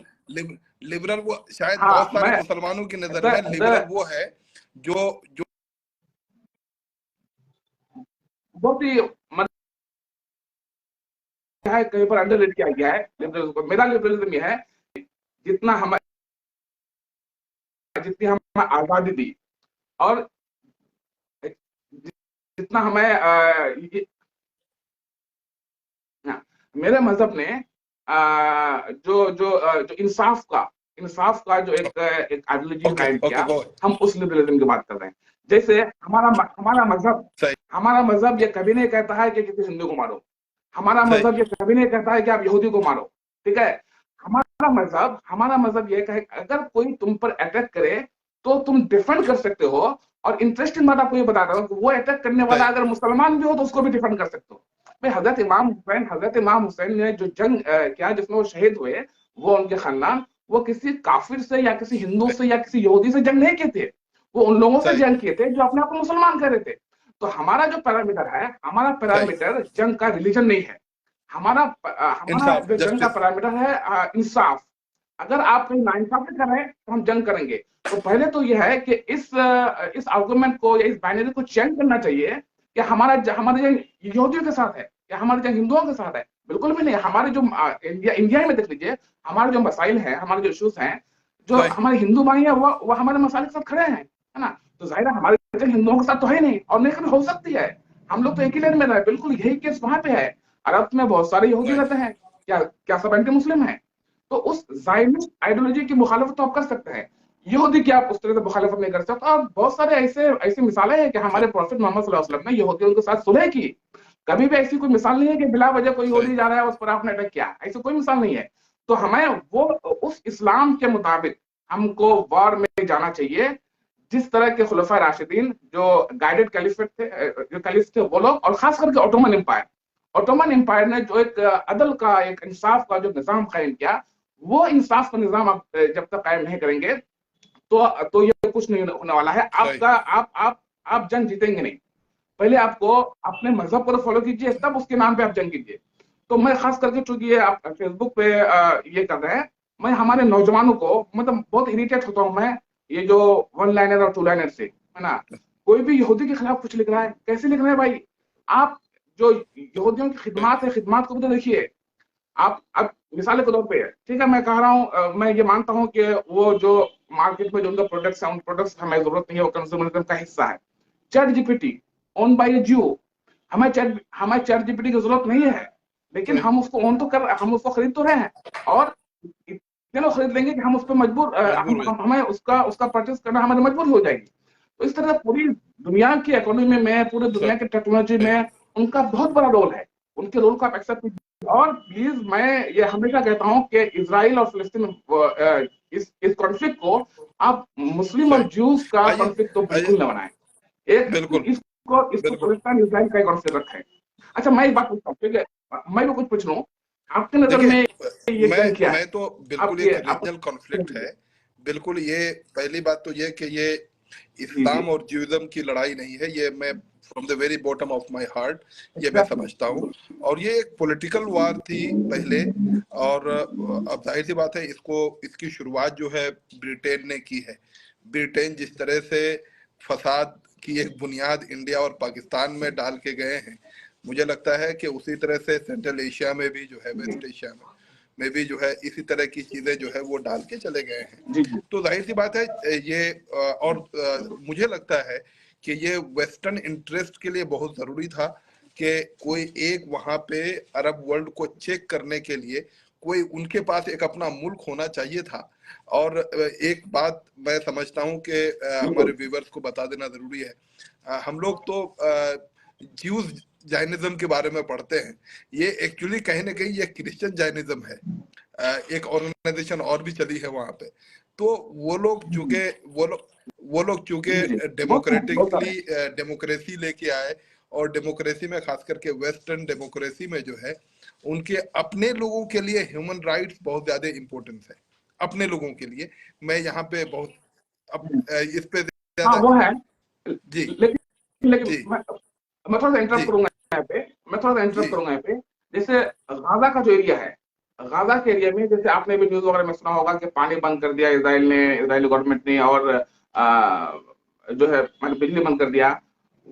liberal वो शायद
हाँ,
बहुत सारे
मैं
मुसलमानों की नजर में
द,
लिबरल
द,
वो है जो जो
बहुत ही है, कहीं पर अंडर किया गया है लिबरलिज्म को। मेरा लिबरलिज्म ये है, जितना हमें जितनी हमें आजादी दी और जितना हमें मेरे मजहब ने जो इंसाफ का जो एक आइडियोलॉजी
ओके
कायम
ओके
किया,
गो
हम उस लिबरलिज्म की बात कर रहे हैं। जैसे
सही
हमारा मजहब ये कभी नहीं कहता है कि किसी हिंदू को मारो। हमारा
सही
मजहब ये कभी नहीं कहता है कि आप यहूदी को मारो, ठीक है। हमारा मजहब ये कहे अगर कोई तुम पर अटैक करे तो तुम डिफेंड कर सकते हो। और इंटरेस्टिंग बात आपको ये बता रहा हूँ कि वो अटैक करने वाला
सही
अगर मुसलमान भी हो तो उसको भी डिफेंड कर सकते हो। भाई हजरत इमाम हुसैन ने जो जंग किया जिसमें वो शहीद हुए, वो उनके खानदान, वो किसी काफिर से या किसी हिंदू से या किसी यहूदी से जंग नहीं किए थे। वो उन लोगों से
सही
जंग किए थे जो अपने आप को मुसलमान कह रहे थे। तो हमारा जो पैरामीटर है, हमारा
सही
पैरामीटर जंग का रिलीजन नहीं है। हमारा
इंसाफ
जो जंग का
जस्टिस
पैरामीटर है इंसाफ। अगर आप कहीं नाइंसाफी कर रहे हैं तो हम जंग करेंगे। तो पहले तो यह है कि इस आर्गुमेंट को या इस बाइनरी को चेंज करना चाहिए कि हमारे जंग यहूदियों के साथ है या हमारे जंग हिंदुओं के साथ है। बिल्कुल भी नहीं। हमारे जो इंडिया में देख लीजिए, हमारे जो मसाइल हैं, हमारे जो इश्यूज हैं, जो
सही
हमारे हिंदू भाई हैं वो हमारे मसाइल के साथ खड़े हैं, है ना। तो जाहिर है हमारे जंग हिंदुओं के साथ तो है नहीं और नहीं कभी हो सकती है। हम लोग तो एक ही लेन में रहे। बिल्कुल यही केस वहां पे है। अरब में बहुत सारे यहूदी
सही
रहते हैं, क्या क्या सब एंटी मुस्लिम है? तो उस जायनिस्ट आइडियोलॉजी की मुखालफत तो आप कर सकते हैं, यहूदी की आप उस तरह से मुखालफत नहीं कर सकते। और बहुत सारे ऐसे ऐसी मिसालें हैं कि हमारे प्रॉफिट मोहम्मद सल्लल्लाहु अलैहि वसल्लम ने यहूदियों के साथ सुलह की। कभी भी ऐसी कोई मिसाल नहीं है कि बिला वजह कोई
सही
यहूदी जा रहा है उस पर आपने अटैक किया, ऐसी कोई मिसाल नहीं है। तो हमें वो उस इस्लाम के मुताबिक हमको वॉर में जाना चाहिए, जिस तरह के खुलफा राशिदीन जो गाइडेड कैलिफेट थे, जो कैलिफ थे वो लोग, और खास करके ऑटोमन एम्पायर ने जो एक अदल का, एक इंसाफ का जो निजाम कायम किया, वो इंसाफ का निजाम आप जब तक कायम नहीं करेंगे तो ये कुछ नहीं होने वाला है।
सही
आपका आप जंग जीतेंगे नहीं। पहले आपको अपने मजहब को फॉलो कीजिए, तब उसके नाम पे आप जंग कीजिए। तो मैं खास करके, चूंकि ये आप फेसबुक पे ये कर रहे हैं, मैं हमारे नौजवानों को मतलब बहुत इरिटेट होता हूँ मैं, ये जो वन लाइनर और टू लाइनर से, है ना। कोई भी यहूदी के खिलाफ कुछ लिख रहा है, कैसे लिख रहे हैं भाई? आप जो यहूदियों की
सही
खिदमत है, खिदमत को भी तो देखिए। आप मिसाल के तौर पे, ठीक है, मैं कह रहा हूँ, मैं ये मानता हूँ कि वो जो मार्केट में जो उनका प्रोडक्ट्स है, उन प्रोडक्ट्स की हमें जरूरत नहीं है, वो कंज्यूमरिज्म का हिस्सा है। चैट जीपीटी ओन बाय ए जियो, हमें चैट जीपीटी की जरूरत नहीं है, लेकिन
सही
हम उसको खरीद तो रहे हैं। और इतने लोग खरीद लेंगे कि हम उस पर मजबूर,
मजबूर हुए
हमें उसका उसका परचेस करना हमारी मजबूर हो जाएगी। तो इस तरह पूरी दुनिया की इकोनॉमी में, पूरी दुनिया की टेक्नोलॉजी
सही
में उनका बहुत बड़ा रोल है। उनके रोल को आप एक्सेप्ट कीजिए। और प्लीज, मैं ये हमेशा कहता हूँ कि इसराइल और फिलिस्तीन, इस कॉन्फ्लिक्ट को आप मुस्लिम और
सही
ज्यूज का
आइए
कॉन्फ्लिक्ट तो
आइए
बिल्कुल न बनाएं। एक
बिल्कुल
इसको
बिल्कुल
पाकिस्तान इसराइल का कॉन्फ्लिक्ट रखें। अच्छा, मैं एक बात पूछता हूँ, ठीक है, मैं भी कुछ पूछ लूँ। आपकी नजर में
देखिए
ये जंग क्या
मैं
है?
तो बिल्कुल
आपके
एक
आप
रीजनल कॉन्फ्लिक्ट है। बिल्कुल ये पहली बात तो ये कि ये
जी जी,
इस्लाम और ज्यूइज्म की लड़ाई नहीं है, ये मैं from the very bottom of my heart ये मैं
एग्जैक्टली।
समझता हूँ। और ये एक पॉलिटिकल वार थी पहले, और अब जाहिर सी बात है इसकी शुरुआत जो है ब्रिटेन ने की है। ब्रिटेन जिस तरह से फसाद की एक बुनियाद इंडिया और पाकिस्तान में डाल के गए हैं, मुझे लगता है कि उसी तरह से सेंट्रल एशिया में भी जो है, वेस्ट एशिया में भी जो है, इसी तरह की चीजें जो है वो डाल के चले गए हैं।
जी जी,
तो जाहिर सी बात है ये और मुझे लगता है कि ये वेस्टर्न इंटरेस्ट के लिए बहुत जरूरी था कि कोई एक वहां पे अरब वर्ल्ड को चेक करने के लिए कोई उनके पास एक अपना मुल्क होना चाहिए था। और एक बात मैं समझता हूँ कि हमारे
बिल्कुल।
व्यूवर्स को बता देना जरूरी है। हम लोग तो ज्यूज जैनिज्म के बारे में पढ़ते हैं, ये एक्चुअली कहीं ना कहीं ये क्रिश्चियन जैनिज्म है। एक ऑर्गेनाइजेशन और भी चली है वहां पे। तो वो लोग चूंकि
जी जी बहुत सारे।
डेमोक्रेसी लेके आए, और डेमोक्रेसी में खास करके वेस्टर्न डेमोक्रेसी में जो है उनके अपने लोगों के लिए ह्यूमन राइट्स बहुत ज्यादा इम्पोर्टेंस है, अपने लोगों के लिए। मैं यहाँ पे बहुत इस पे
हाँ
ज्यादा।
वो है।
जी
लेकिन लेकिन
जी
मैं थोड़ा सा इंटरप्ट
जी
करूंगा यहाँ पे। मैं थोड़ा सा
जी
इंटरप्ट करूंगा यहाँ पे। जैसे गाजा का जो एरिया है, गाजा के एरिया में जैसे आपने भी न्यूज वगैरह में सुना होगा कि पानी बंद कर दिया इसराइल ने, इसराइली गवर्नमेंट ने, और जो है मतलब बिजली बंद कर दिया।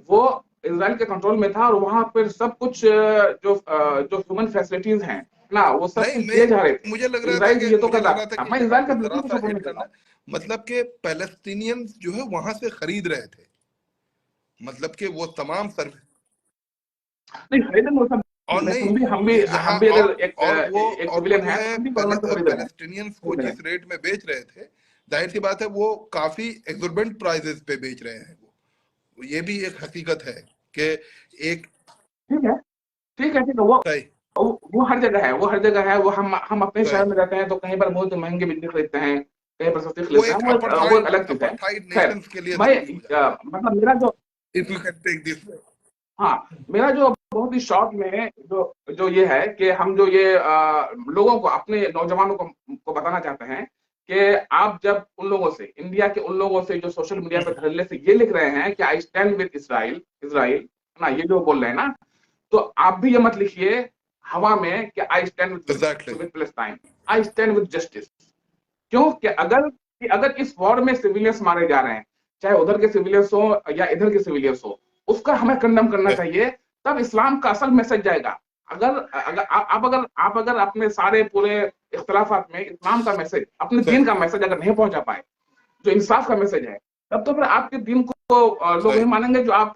वो इसराइल के कंट्रोल में था, और वहां पर सब कुछ जो ह्यूमन फैसिलिटीज हैं ना, वो सब
नहीं,
कुछ दिए जा रहे
मैं
थे।
मुझे लग रहा था
इसराइल
कि
ये तो कर रहा था, मैं
यहाँ
इसराइल का
पे जरा
बिल्कुल
सा
सपोर्ट
ऐड
नहीं कर रहा
करना,
हूँ।
मतलब कि पैलेस्टीनियंस जो है वहां से खरीद रहे थे, मतलब कि वो तमाम सर्विस।
नहीं खरीदे वो सब।
और नहीं, यहाँ
हम भी अगर एक
और वो
सिविलियन
जो
है
है
तो हम भी गवर्नमेंट से खरीद रहे हैं,
पैलेस्टीनियंस को
खरीद रहे हैं।
जिस रेट में बेच रहे थे, जाहिर सी बात है वो काफी एक्सोर्बिएंट प्राइसेस पे बेच रहे हैं। वो ये भी एक हकीकत है कि एक
ठीक है, ठीक है, ठीक है।
सही
वो हर जगह है, वो हर जगह है। वो हम अपने
सही
शहर में रहते हैं तो कहीं पर बहुत महंगी बिजली खरीदते हैं, कहीं पर सस्ती
वो
खरीदते हैं।
एक
वो एक अलग चीज है।
अपार्थाइड
खैर,
नेशंस के लिए
मैं
जरूरी हो जाता है,
मतलब मेरा जो,
if you can take this.
हाँ, मेरा जो बहुत ही शॉर्ट में जो जो ये है कि हम जो ये लोगों को, अपने नौजवानों को बताना चाहते हैं कि आप जब उन लोगों से, इंडिया के उन लोगों से जो सोशल मीडिया पे धड़ल्ले से ये लिख रहे हैं कि I stand with Israel, Israel ना, ये जो बोल रहे हैं ना, तो आप भी ये मत लिखिए हवा में कि I stand
exactly
with Palestine, I stand with justice. क्यों? कि अगर इस वॉर में सिविलियंस मारे जा रहे हैं, चाहे उधर के सिविलियंस हो या इधर के सिविलियंस हो, उसका हमें कंडम करना चाहिए। तब इस्लाम का असल मैसेज जाएगा। अगर अगर आप अगर अपने सारे पूरे इख्तलाफात में इस्लाम का मैसेज, अपने
सही
दीन का मैसेज अगर नहीं पहुंचा पाए, जो इंसाफ का मैसेज है, तब तो फिर आपके दीन को लोग नहीं
सही
मानेंगे जो आप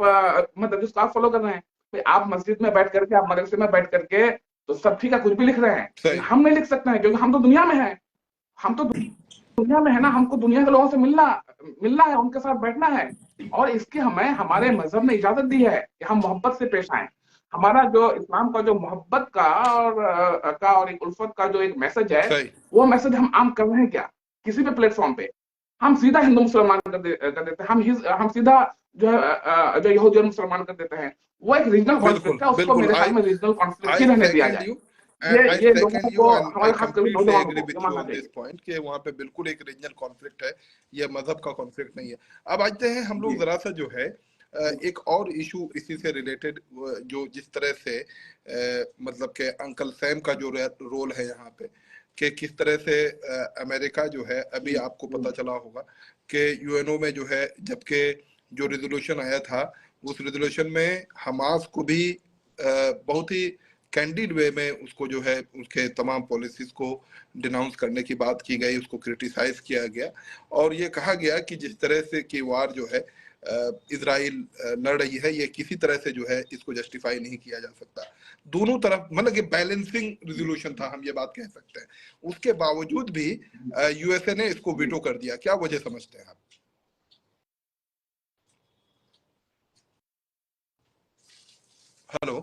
मतलब जिसको आप फॉलो कर रहे हैं। फिर आप मस्जिद में बैठ करके, आप मदरसे में बैठ करके तो सब ठीक है, कुछ भी लिख रहे हैं,
सही
लेकिन हम नहीं लिख सकते हैं, क्योंकि हम तो दुनिया में हैं। हम तो दुनिया में है ना, हमको दुनिया के लोगों से मिलना मिलना है, उनके साथ बैठना है। और इसकी हमें हमारे मजहब ने इजाजत दी है कि हम मोहब्बत से पेश आए। हमारा जो इस्लाम का जो मोहब्बत का और एक उल्फत का जो एक मैसेज है,
सही
वो मैसेज हम आम कर रहे हैं क्या किसी भी प्लेटफॉर्म पे? हम सीधा हिंदू मुसलमान कर देते हैं, हम सीधा जो है जो यहूदी और मुसलमान कर देते हैं। वो एक रीजनल
बिल्कुल
कॉन्फ्लिक्ट है, उसको
बिल्कुल।
मेरे ख्याल में रीजनल कॉन्फ्लिक्ट ही रहने दिया जाए।
आई
ये लोगों
सेकंड यू
को,
एंड आई
हमारे खास कर
कंप्लीटली
नौजवानों
एग्री
को ये
विथ यू
मानना
ऑन दिस
चाहिए।
पॉइंट कि वहां पे बिल्कुल एक रीजनल कॉन्फ्लिक्ट है, ये मजहब का कॉन्फ्लिक्ट नहीं है। अब आते हैं हम लोग
जी
जरा सा जो है एक और इशू इसी से रिलेटेड, जो जिस तरह से मतलब के अंकल सैम का जो रोल है यहाँ पे, कि किस तरह से अमेरिका जो है, अभी आपको पता चला होगा कि यूएनओ में जो है, जबकि जो रेजोल्यूशन आया था, उस रेजोल्यूशन में हमास को भी बहुत ही कैंडिड वे में उसको जो है उसके तमाम पॉलिसीज को डिनाउंस करने की बात की गई, उसको क्रिटिसाइज किया गया, और ये कहा गया कि जिस तरह से कि वार जो है इजराइल लड़ रही है, ये किसी तरह से जो है इसको जस्टिफाई नहीं किया जा सकता। दोनों तरफ मतलब कि बैलेंसिंग रेजोल्यूशन था, हम ये बात कह सकते हैं। उसके बावजूद भी यूएसए ने इसको वीटो कर दिया। क्या वजह समझते हैं आप? हेलो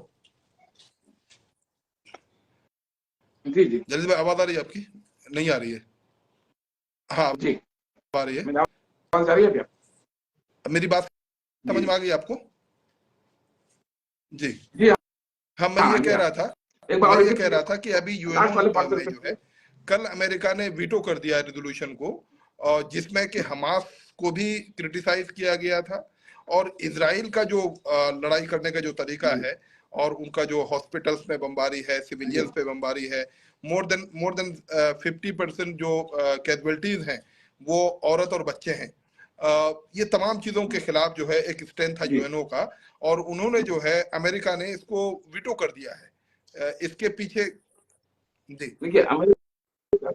जी जी
जल्दी भाई, आवाज आ रही है आपकी? नहीं आ रही है? हाँ
जी,
आ रही है।
मेरी आवाज जा रही है भैया?
मेरी बात समझ
जी
में आ गई आपको? जी
जी
हाँ, मैं
हाँ
ये
जी
कह
हाँ।
रहा था,
एक बार और रिपीट
कि
कीजिए,
अभी यूएनओ
लास्ट वाले पार्ट को
में
रिपीट
जो है
कीजिए।
कल अमेरिका ने वीटो कर दिया रेजोल्यूशन को, और जिसमें कि हमास को भी क्रिटिसाइज किया गया था, और इसराइल का जो लड़ाई करने का जो तरीका
जी
है, और उनका जो हॉस्पिटल्स में बमबारी है,
जी
सिविलियंस पे बमबारी है, मोर देन 50% जो कैजुअलिटीज हैं वो औरत और बच्चे हैं। ये तमाम चीजों के खिलाफ जो है एक स्टैंड था
जी।
यूएनओ का, और उन्होंने जो है अमेरिका ने इसको वीटो कर दिया है। इसके पीछे जी
देखिए, अमेरिका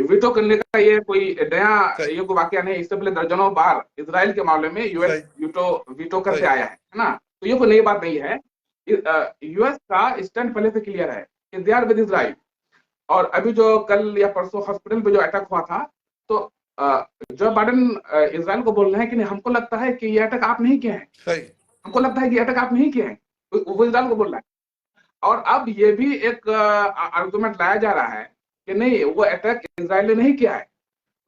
वीटो करने का ये कोई नया
सही
ये कोई वाकया नहीं। इससे पहले दर्जनों बार इसराइल के मामले में यूएस
सही
वीटो वीटो करते
सही
आया है ना, तो ये कोई नई बात नहीं है। यूएस का स्टैंड पहले से क्लियर है कि दे आर विद इसराइल। और अभी जो कल या परसों हॉस्पिटल पे जो अटैक हुआ था, तो जो बाइडेन इसराइल को बोल रहे हैं कि नहीं, हमको लगता है कि ये अटैक आप नहीं किए हैं,
सही
हमको लगता है कि अटैक आप नहीं किए हैं। वो इसराइल को बोल रहा है। और अब ये भी एक आर्गुमेंट लाया जा रहा है कि नहीं, वो अटैक इसराइल ने नहीं किया है।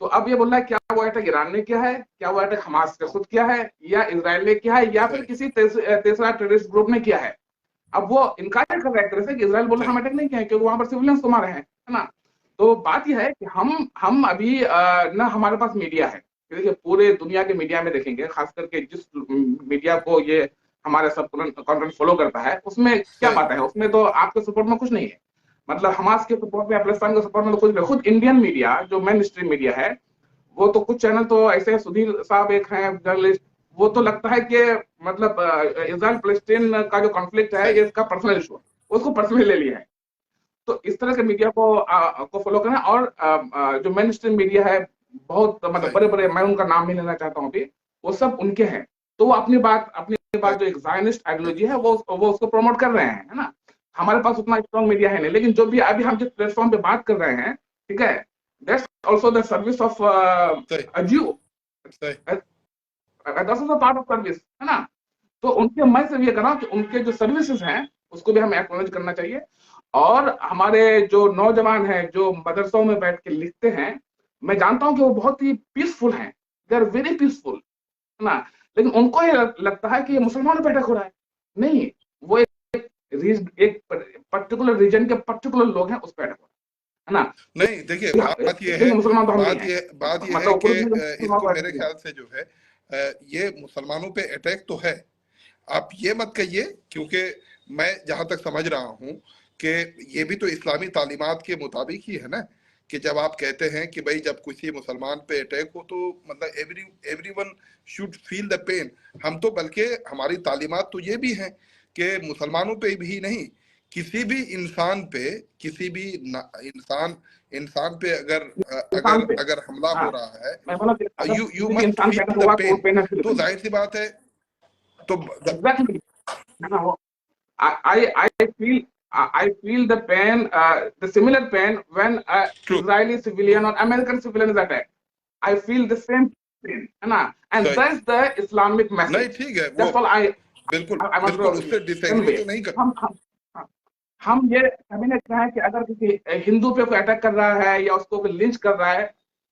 तो अब ये बोल रहा है क्या वो अटैक ईरान ने किया है, क्या वो अटैक हमास ने खुद किया है, या इसराइल ने किया है, या फिर किसी तीसरा टेररिस्ट ग्रुप ने किया है। अब वो इनकार कर रहा है एक तरह से कि इसराइल बोल रहा है हम अटैक नहीं किए हैं, क्योंकि वहां पर सिविलियंस को मारे हैं, है ना। तो बात यह है कि हम अभी ना हमारे पास मीडिया है। देखिए पूरे दुनिया के मीडिया में देखेंगे, खास करके जिस मीडिया को ये हमारे सब कंटेंट फॉलो करता है, उसमें क्या बात है, उसमें तो आपके सपोर्ट में कुछ नहीं है। मतलब हमास के सपोर्ट में, पैलेस्टाइन के सपोर्ट में तो कुछ नहीं। खुद इंडियन मीडिया जो मेन स्ट्रीम मीडिया है, वो तो कुछ चैनल तो ऐसे, सुधीर साहब एक हैं जर्नलिस्ट, वो तो लगता है कि मतलब इजराइल फलस्तीन का जो कॉन्फ्लिक्ट है ये इसका पर्सनल इशू है, उसको पर्सनली ले लिया है। तो इस तरह के मीडिया को फॉलो करना। और जो मेन स्ट्रीम मीडिया है, बहुत मतलब बड़े बड़े, मैं उनका नाम नहीं लेना चाहता हूँ अभी, वो सब उनके हैं। तो वो अपनी बात जो एक जायनिस्ट आइडियोलॉजी है वो उसको प्रमोट कर रहे हैं, है ना। हमारे पास उतना स्ट्रॉन्ग मीडिया है नहीं, लेकिन जो भी अभी हम जिस प्लेटफॉर्म पे बात कर रहे हैं, ठीक है, that's also the service of a Jew, that's also part of service, है ना। तो उनके, मैं से ये कहा कि उनके जो सर्विसेज हैं उसको भी हमें एक्नॉलेज करना चाहिए। और हमारे जो नौजवान हैं जो मदरसों में बैठ के लिखते हैं, मैं जानता हूं कि वो बहुत ही पीसफुल हैं, दे आर वेरी पीसफुल, है ना। लेकिन उनको ये लगता है कि ये मुसलमानों पे अटैक हो रहा है। नहीं, वो एक पर्टिकुलर रीजन के पर्टिकुलर लोग हैं, उस पर अटैक हो रहा है ना।
नहीं देखिए, बात ये है,
मुसलमान तो हम नहीं
बात ये
है,
है
मतलब
कि इसको मेरे ख्याल से जो है ये मुसलमानों पे अटैक तो है, आप ये मत कहिए, क्योंकि मैं जहां तक समझ रहा हूं कि ये भी तो इस्लामी तालीमात के मुताबिक ही है ना, कि जब आप कहते हैं कि भाई जब किसी मुसलमान पे अटैक हो तो मतलब everyone should feel the pain. हम तो बल्कि हमारी तालीमात तो ये भी हैं कि मुसलमानों पे भी नहीं, किसी भी इंसान पे, किसी भी इंसान पे अगर अगर अगर हमला हो रहा है, you must feel the pain. तो जाहिर सी बात है, तो
एग्जैक्टली, है ना। वो I feel the pain, the similar pain when Israeli civilian or American civilian is attacked. I feel the same pain, है ना. And that's the Islamic message.
नहीं ठीक है,
That's all
बिल्कुल
I want
बिल्कुल
to
उससे डिसएग्री तो नहीं कर।
हम ये कभी ने कहा है कि अगर किसी हिंदू पे कोई अटैक कर रहा है या उसको लिंच कर रहा है,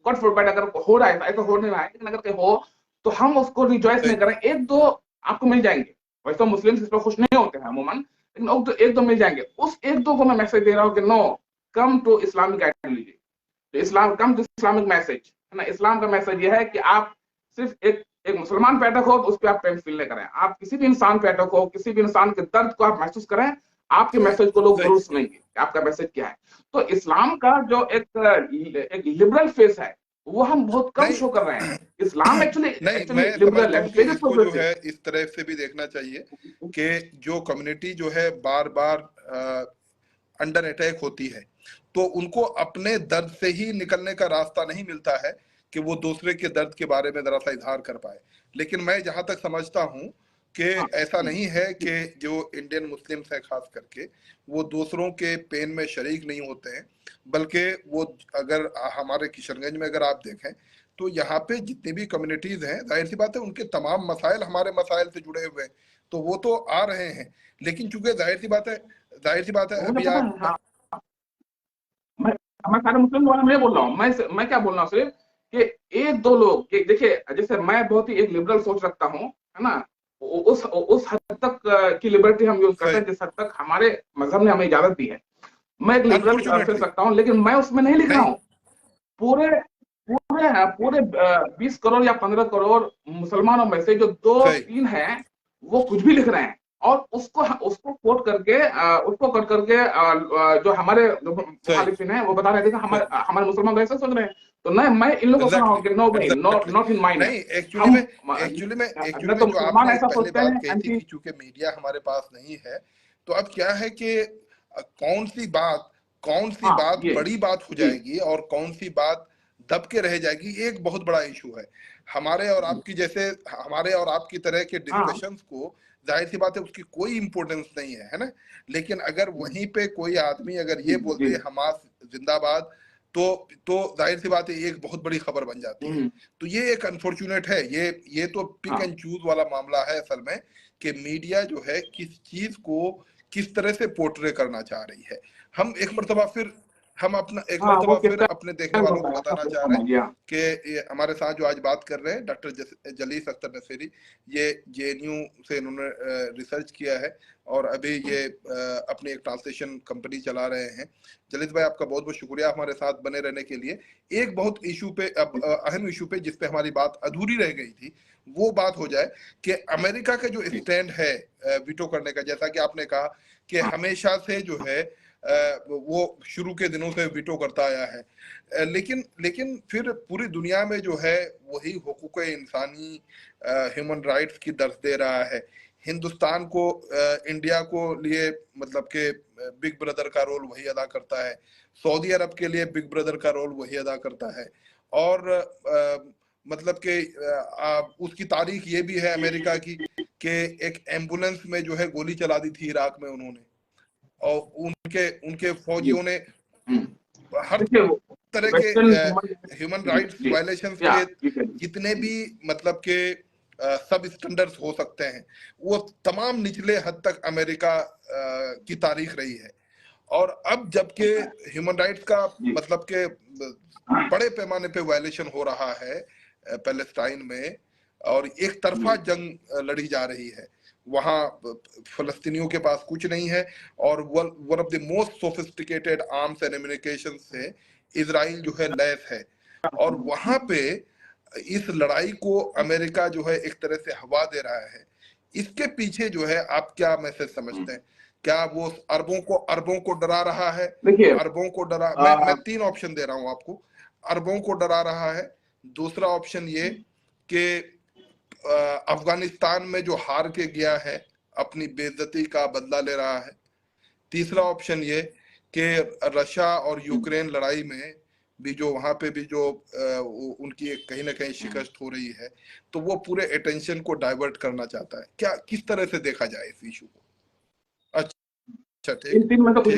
गॉड फॉरबिड, अगर हो रहा है, ऐसा हो नहीं रहा है, लेकिन अगर कहीं हो तो हम उसको रिजॉइस नहीं करें। एक दो आपको मिल जाएंगे, वैसे तो मुस्लिम इस पर खुश नहीं होते हैं अमूमन, लेकिन एक दो मिल जाएंगे। उस एक दो को मैं मैसेज दे रहा हूँ कि no, come to Islamic ideology, Islam, come to Islamic message, है ना। इस्लाम का मैसेज ये है कि आप सिर्फ एक मुसलमान पे अटैक हो तो उस पर आप पेन फील नहीं करें, आप किसी भी इंसान पे अटैक हो, किसी भी इंसान के दर्द को आप महसूस करें, आपके मैसेज को लोग जरूर सुनेंगे, आपका मैसेज क्या है। तो इस्लाम का जो एक लिबरल फेस है वो हम बहुत कम शो कर रहे हैं। इस्लाम एक्चुअली
मैं
लिबरल
समझता
है,
हूँ कि इसको जो है इस तरह से भी देखना चाहिए कि जो कम्युनिटी जो है बार बार अंडर अटैक होती है, तो उनको अपने दर्द से ही निकलने का रास्ता नहीं मिलता है कि वो दूसरे के दर्द के बारे में जरा सा इजहार कर पाए। लेकिन मैं जहां तक समझता हूँ कि ऐसा नहीं है कि जो इंडियन मुस्लिम्स हैं खास करके वो दूसरों के पेन में शरीक नहीं होते हैं, बल्कि वो, अगर हमारे किशनगंज में अगर आप देखें तो यहाँ पे जितनी भी कम्युनिटीज हैं, जाहिर सी बात है उनके तमाम मसाइल हमारे मसाइल से जुड़े हुए हैं, तो वो तो आ रहे हैं। लेकिन चूंकि जाहिर सी बात है अभी आप,
मैं सारे मुस्लिम वाले में बोल रहा हूँ, मैं क्या बोल रहा हूँ सिर्फ कि एक दो लोग, देखिए जैसे मैं बहुत ही एक लिबरल सोच रखता हूँ, है ना। उस हद तक की लिबर्टी हम यूज करते हैं जिस हद तक हमारे मजहब ने हमें इजाजत दी है। मैं एक लिबरल सोच सकता हूँ, लेकिन मैं उसमें नहीं लिख रहा हूँ पूरे पूरे पूरे 20 करोड़ या 15 करोड़ मुसलमानों में से जो 2-3 हैं वो कुछ भी लिख रहे हैं, और उसको कोट करके जो हमारे मुखालिफिन है वो बता रहे थे कि हमारे मुसलमान ऐसा सोच रहे हैं। तो नहीं, मैं इन लोगों को कहा कि नो भाई, not in my name.
Actually में जो आपने पहले बात कही थी कि चूंकि मीडिया हमारे पास नहीं है, तो अब क्या है कि कौन सी बात बड़ी बात हो जाएगी और कौन सी बात दब के रह जाएगी, एक बहुत बड़ा इशू है। हमारे और आपकी तरह के डिस्कशंस को जाहिर सी बात है उसकी कोई इंपॉर्टेंस नहीं है, है ना। लेकिन अगर वहीं पे कोई आदमी अगर ये बोल दे हमास जिंदाबाद, तो जाहिर सी बात है ये एक बहुत बड़ी खबर बन जाती है। तो ये एक अनफॉर्चुनेट है, ये तो पिक एंड चूज वाला मामला है असल में, कि मीडिया जो है किस चीज को किस तरह से पोर्ट्रे करना चाह रही है। हम एक मर्तबा फिर अपने देखने वालों को बताना चाह रहे हैं कि हमारे साथ जो आज बात कर रहे हैं डॉक्टर जलीस अख्तर नसीरी, ये जेएनयू से इन्होंने रिसर्च किया है और अभी ये अपनी एक ट्रांसलेशन कंपनी चला रहे हैं। जलीस भाई, आपका बहुत बहुत शुक्रिया हमारे साथ बने रहने के लिए। एक बहुत अहम इशू पे जिस पे हमारी बात अधूरी रह गई थी, वो बात हो जाए कि अमेरिका का जो स्टैंड है वीटो करने का, जैसा कि आपने कहा कि हमेशा से जो है वो शुरू के दिनों से वीटो करता आया है, लेकिन फिर पूरी दुनिया में जो है वही हुकूक इंसानी, ह्यूमन राइट्स की दर्ज दे रहा है। हिंदुस्तान को, इंडिया को लिए मतलब के बिग ब्रदर का रोल वही अदा करता है, सऊदी अरब के लिए बिग ब्रदर का रोल वही अदा करता है। और मतलब के उसकी तारीख ये भी है अमेरिका की कि एक एम्बुलेंस में जो है गोली चला दी थी इराक में उन्होंने, और उनके फौजियों ने हर तरह के ह्यूमन राइट्स वायलेशंस के जितने भी मतलब के सब स्टैंडर्ड्स हो सकते हैं, वो तमाम निचले हद तक अमेरिका की तारीख रही है। और अब जबकि ह्यूमन राइट्स का मतलब के बड़े पैमाने पे वायलेशन हो रहा है पैलेस्टाइन में, और एक तरफा जंग लड़ी जा रही है, वहां फलस्तीनियों के पास कुछ नहीं है, और one of the most sophisticated arms and ammunication से इजराइल जो है लैस है। और वहां पे इस लड़ाई को अमेरिका जो है एक तरह से हवा दे रहा है। इसके पीछे जो है आप क्या मैसेज समझते हैं? क्या वो अरबों को डरा रहा है? अरबों को डरा, मैं 3 ऑप्शन दे रहा हूं आपको। अरबों को डरा रहा है, दूसरा ऑप्शन ये कि अफगानिस्तान में जो हार के गया है अपनी बेइज्जती का बदला ले रहा है, तीसरा ऑप्शन ये कि रशिया और यूक्रेन लड़ाई में भी जो वहां पे भी जो उनकी एक कहीं ना कहीं शिकस्त हो रही है, तो वो पूरे अटेंशन को डाइवर्ट करना चाहता है। क्या किस तरह से देखा जाए इस इशू को? अच्छा,
इन तीन में तो कुछ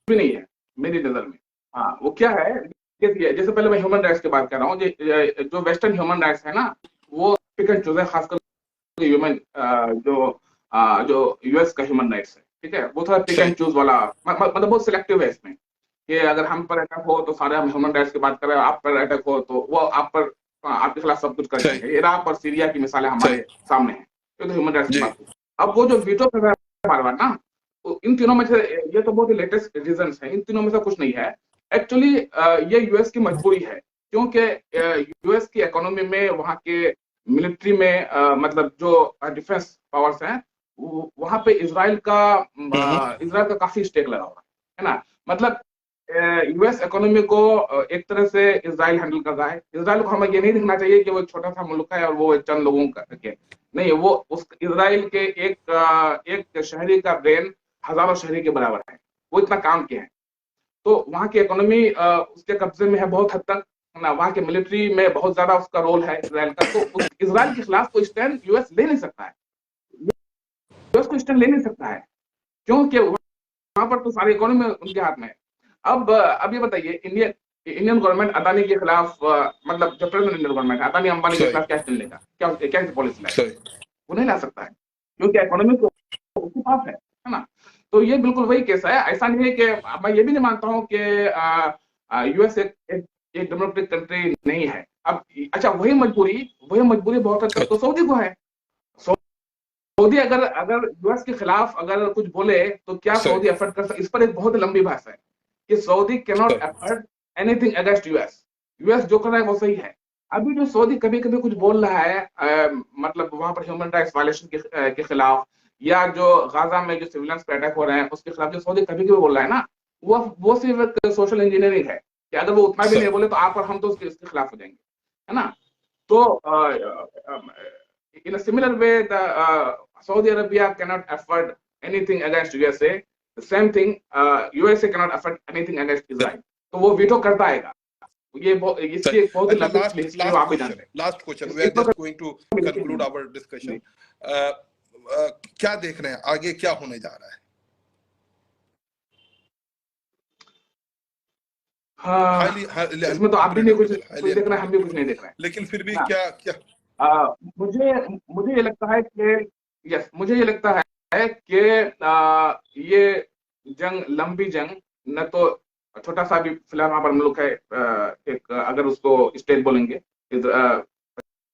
भी नहीं है मेरी नजर में। हाँ, वो क्या है, जैसे पहले मैं ह्यूमन राइट्स की बात कर रहा हूँ, जो वेस्टर्न ह्यूमन राइट्स है ना, वो पिक एंड चूज है, खासकर ह्यूमन जो यूएस का ह्यूमन राइट्स है, ठीक है, वो थोड़ा पिक एंड चूज वाला, मतलब बहुत सिलेक्टिव है इसमें, कि अगर हम पर अटैक हो तो सारे हम ह्यूमन राइट्स की बात कर रहे हैं, आप पर अटैक हो तो वो आप पर आपके खिलाफ सब कुछ कर देंगे। इराक और सीरिया की मिसालें हमारे सामने हैं, ये तो ह्यूमन राइट्स की बात है। अब वो जो वीटो कर रहा है बार बार ना, इन तीनों में से ये तो बहुत ही लेटेस्ट रीजंस है, इन तीनों में से कुछ नहीं है एक्चुअली। ये यूएस की मजबूरी है, क्योंकि यूएस की इकोनॉमी में, वहां के मिलिट्री में, मतलब जो डिफेंस पावर्स हैं, वहां पे इजराइल का काफी स्टेक लगा हुआ है ना। मतलब यूएस इकोनॉमी को एक तरह से इजराइल हैंडल कर रहा है। इजराइल को हमें ये नहीं दिखना चाहिए कि वो एक छोटा सा मुल्क है और वो चंद लोगों का नहीं, वो उस इजराइल के एक शहरी का ब्रेन हजारों शहरी के बराबर है, वो इतना काम किया है। तो वहाँ की इकोनॉमी उसके कब्जे में है बहुत हद तक ना, वहाँ के मिलिट्री में बहुत ज्यादा उसका रोल है इजराइल का। तो उस इजराइल के खिलाफ कोई स्टैंड यूएस ले नहीं सकता है, यूएस को स्टैंड ले नहीं सकता है, क्योंकि वहां पर तो सारी इकोनॉमी उनके हाथ में है। अब ये बताइए, इंडियन गवर्नमेंट अदानी के खिलाफ, मतलब जो प्रेजेंट इंडियन गवर्नमेंट है, अदानी अंबानी के खिलाफ क्या स्टैंड लेगा? क्या पॉलिसी लाएगा? वो नहीं ला सकता है, क्योंकि इकोनॉमी तो उसके पास है ना। तो ये बिल्कुल वही केस है। ऐसा नहीं है कि मैं ये भी नहीं मानता हूँ कि यूएस एक डेमोक्रेटिक कंट्री नहीं है। अब अच्छा, वही मजबूरी बहुत हद तक तो सऊदी को है। सऊदी अगर यूएस के खिलाफ अगर कुछ बोले तो क्या सऊदी एफर्ट कर सकता? इस पर एक बहुत लंबी बहस है कि Saudi can not effort anything against US. US जो कर रहा है वो सही है। अभी जो सऊदी कभी कभी कुछ बोल रहा है, मतलब वहां पर ह्यूमन राइट्स वायलेशन के खिलाफ, या जो गाजा में जो सिविलियंस पे अटैक हो रहे हैं उसके खिलाफ जो सऊदी कभी कभी बोल रहा है ना, वो सिर्फ एक सोशल इंजीनियरिंग है, कि अगर वो उतना भी नहीं बोले तो आप और हम तो उसके खिलाफ हो जाएंगे, है ना। तो in a similar way, Saudi Arabia cannot afford anything against USA. The same thing, USA cannot afford anything against Israel. तो वो वीटो करता आएगा। ये इसकी एक बहुत ही लंबी हिस्ट्री है, आप भी जानते हैं।
Last question, we are just going to conclude our discussion. क्या देख रहे हैं आगे क्या होने जा रहा है?
हाँ, इसमें तो आप भी नहीं कुछ देख रहे हैं, हम भी कुछ नहीं देख रहे हैं,
लेकिन फिर भी
ना।
क्या क्या
मुझे मुझे ये लगता है कि मुझे ये लगता है कि ये जंग, लंबी जंग, न तो छोटा सा भी फिलहाल वहां पर मुल्क है, एक अगर उसको स्टेट बोलेंगे,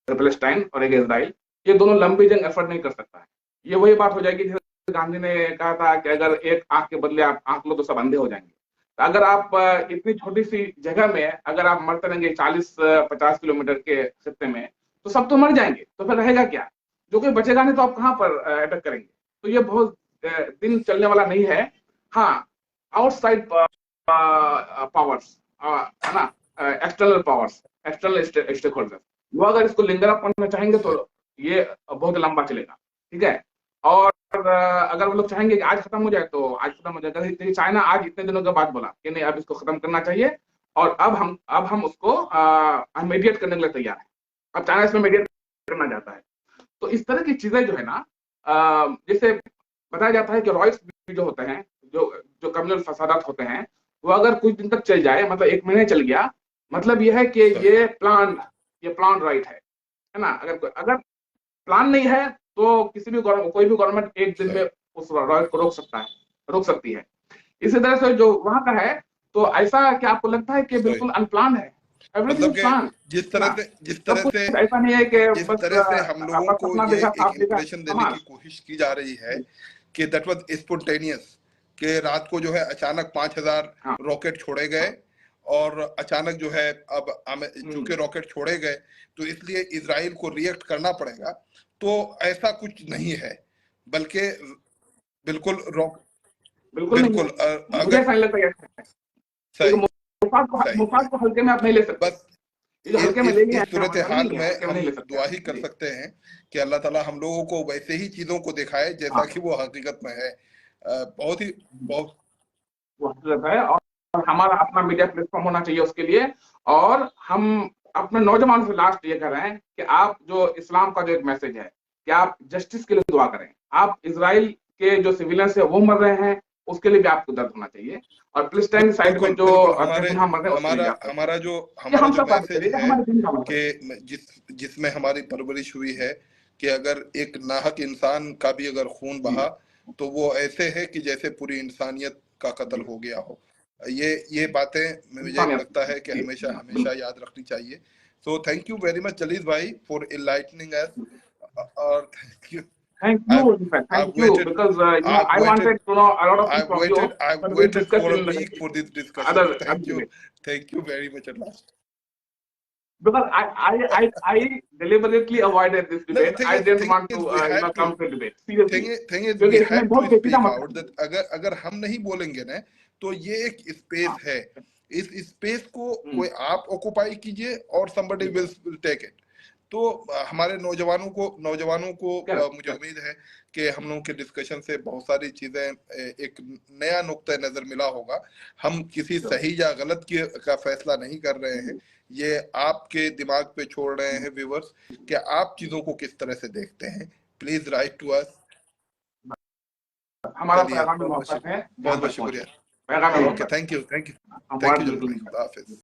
पैलेस्टाइन और एक इजराइल, ये दोनों लंबी जंग एफर्ट नहीं कर सकता है। ये वही बात हो जाएगी जैसे गांधी ने कहा था कि अगर एक आंख के बदले आप आंख लो तो सब अंधे हो जाएंगे। तो अगर आप इतनी छोटी सी जगह में अगर आप मरते रहेंगे 40-50 किलोमीटर के खत्ते में, तो सब तो मर जाएंगे, तो फिर रहेगा क्या? जो कोई बचेगा नहीं तो आप कहाँ पर अटैक करेंगे? तो ये बहुत दिन चलने वाला नहीं है। हाँ, आउटसाइड पावर्स, है ना, external powers, external stakeholder, वो अगर इसको लिंगर अप करना चाहेंगे तो ये बहुत लंबा चलेगा, ठीक है। और अगर वो लोग चाहेंगे कि आज खत्म हो जाए तो आज खत्म हो जाएगा। जैसे चाइना आज इतने दिनों के बाद बोला कि नहीं अब इसको खत्म करना चाहिए, और अब हम उसको मीडिएट करने के लिए तैयार है। अब चाइना इसमें मीडिएट करना चाहता है। तो इस तरह की चीजें जो है ना, जैसे बताया जाता है कि रॉयट्स जो होते हैं, जो जो कम्युनल फसादात होते हैं, वो अगर कुछ दिन तक चल जाए, मतलब 1 महीने चल गया, मतलब यह है कि ये प्लान राइट है ना। अगर प्लान नहीं है तो कोई भी गवर्नमेंट एक दिन में उस रॉयट को रोक सकती है। इसी तरह से जो वहां का है, तो ऐसा क्या आपको लगता है कि बिल्कुल अनप्लान है?
मतलब
एवरीथिंग प्लान।
जिस तरह से
ऐसा नहीं है कि
जिस तरह से हम लोगों को
सपना
ये
देखा,
एक
ख्वाब देखा,
इंप्रेशन देने की कोशिश की जा रही है कि दैट वाज स्पॉन्टेनियस, कि रात को जो है अचानक 5000 रॉकेट छोड़े गए, और अचानक जो है अब चूंकि रॉकेट छोड़े गए तो इसलिए इजराइल को रिएक्ट करना पड़ेगा। तो ऐसा कुछ नहीं है, बल्कि बिल्कुल
बिल्कुल नहीं है। मुझे ऐसा नहीं लगता है।
सही
मुफाद को हल्के में आप नहीं ले सकते।
बस
ये जो हल्के में ले लिया
इस सूरत हाल में
हल्के में
हम
नहीं ले सकते।
दुआ ही कर सकते हैं कि अल्लाह ताला हम लोगों को वैसे ही चीजों को दिखाए जैसा कि वो हकीकत में है। बहुत
वो हकीकत है, और हमारा अपना मीडिया प्लेटफॉर्म होना चाहिए उसके लिए। और हम अपने नौजवान से लास्ट ये कर रहे हैं कि आप जो इस्लाम का जो एक मैसेज है कि आप जस्टिस के लिए दुआ करें। आप इजराइल के जो सिविलियंस है वो मर रहे हैं, उसके लिए भी आपको दर्द होना चाहिए। और प्लेस्टाइन साइड में जो मर रहे हैं,
हमारा जो मैसेज है कि जिसमें हमारी परवरिश हुई है कि अगर एक नाहक इंसान का भी अगर खून बहा तो वो ऐसे है कि जैसे पूरी इंसानियत का कत्ल हो गया हो। ये बातें मुझे लगता है कि हमेशा हमेशा याद रखनी चाहिए। So thank you very much Jalees भाई फॉर इनलाइटनिंग अस, और thank you
in fact, thank you, because I wanted to know a lot of things from you,
I've waited for a week for this discussion. Thank you very much at last.
Because I deliberately avoided this debate. I didn't want to come to debate. Seriously.
Thing is, we have to speak out that अगर हम नहीं बोलेंगे ना तो ये एक स्पेस है, इस स्पेस को कोई आप ऑक्युपाई कीजिए और somebody will take it। तो हमारे नौजवानों को मुझे उम्मीद है कि हम लोगों के डिस्कशन से बहुत सारी चीजें एक नया नुक्ता नजर मिला होगा। हम किसी सही या गलत का फैसला नहीं कर रहे हैं, ये आपके दिमाग पे छोड़ रहे हैं व्यूअर्स कि आप चीजों को किस तरह से देखते हैं। Please write to us.
हमारा पैगाम बहुत बहुत शुक्रिया।
Thank you.